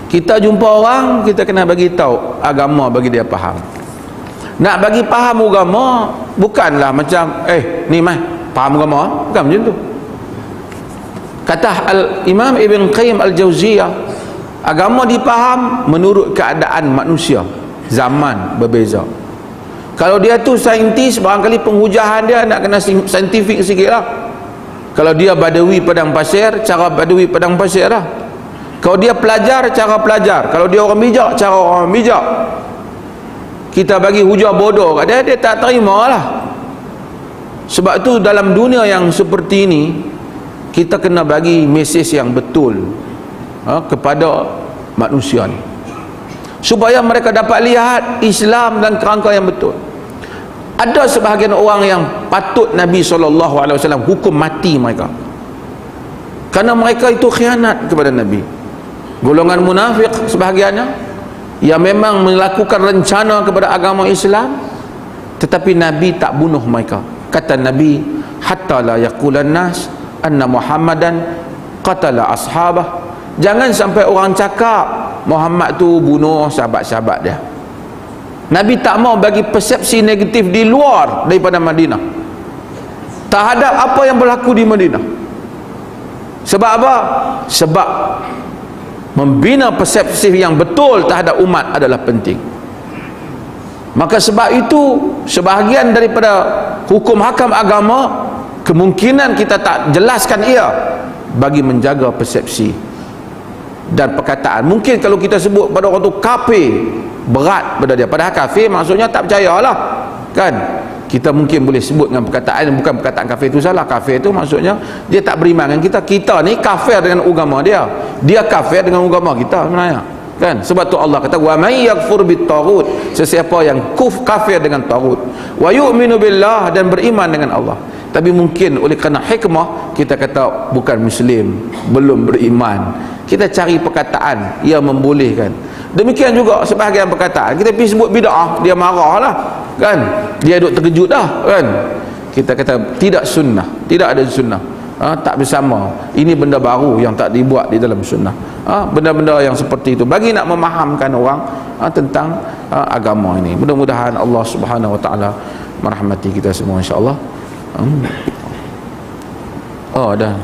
Kita jumpa orang, kita kena bagi tahu agama bagi dia faham. Nak bagi faham agama bukanlah macam ni mai faham agama, bukan macam tu. Kata Imam Ibn Qayyim Al-Jauziyah, agama dipaham menurut keadaan manusia, zaman berbeza. Kalau dia tu saintis, barangkali penghujahan dia nak kena saintifik sikit lah. Kalau dia Badawi Padang Pasir, cara Badawi Padang Pasir lah. Kalau dia pelajar, cara pelajar. Kalau dia orang bijak, cara orang bijak. Kita bagi hujah bodoh kat dia, dia tak terima lah. Sebab tu dalam dunia yang seperti ini, kita kena bagi mesej yang betul kepada manusia ni, supaya mereka dapat lihat Islam dan kerangka yang betul. Ada sebahagian orang yang patut Nabi SAW hukum mati mereka, kerana mereka itu khianat kepada Nabi. Golongan munafik sebahagiannya yang memang melakukan rencana kepada agama Islam, tetapi Nabi tak bunuh mereka. Kata Nabi, hatta la yaqulan nas anna Muhammadan qatala ashabah. Jangan sampai orang cakap Muhammad tu bunuh sahabat-sahabat dia. Nabi tak mau bagi persepsi negatif di luar daripada Madinah terhadap apa yang berlaku di Madinah. Sebab apa? Sebab membina persepsi yang betul terhadap umat adalah penting. Maka sebab itu sebahagian daripada hukum hakam agama kemungkinan kita tak jelaskan ia bagi menjaga persepsi dan perkataan. Mungkin kalau kita sebut pada orang tu kafir, berat pada dia, padahal kafir maksudnya tak percayalah, kan? Kita mungkin boleh sebut dengan perkataan, bukan perkataan kafir itu salah. Kafir itu maksudnya dia tak beriman dengan kita. Kita ni kafir dengan agama dia, dia kafir dengan agama kita sebenarnya, kan? Sebab tu Allah kata wa may yakfur bit-taghut, sesiapa yang kafir dengan taghut, wa yu'minu billah, dan beriman dengan Allah. Tapi mungkin oleh kerana hikmah kita kata bukan muslim, belum beriman, kita cari perkataan yang membolehkan. Demikian juga sebahagian perkataan kita pergi sebut bid'ah, dia marah lah, kan? Dia duk terkejut dah, kan? Kita kata tidak sunnah, tidak ada sunnah, tak bersama. Ini benda baru yang tak dibuat di dalam sunnah. Benda-benda yang seperti itu bagi nak memahamkan orang tentang agama ini. Mudah-mudahan Allah Subhanahu Wa Taala merahmati kita semua, insya-Allah. Oh, dah.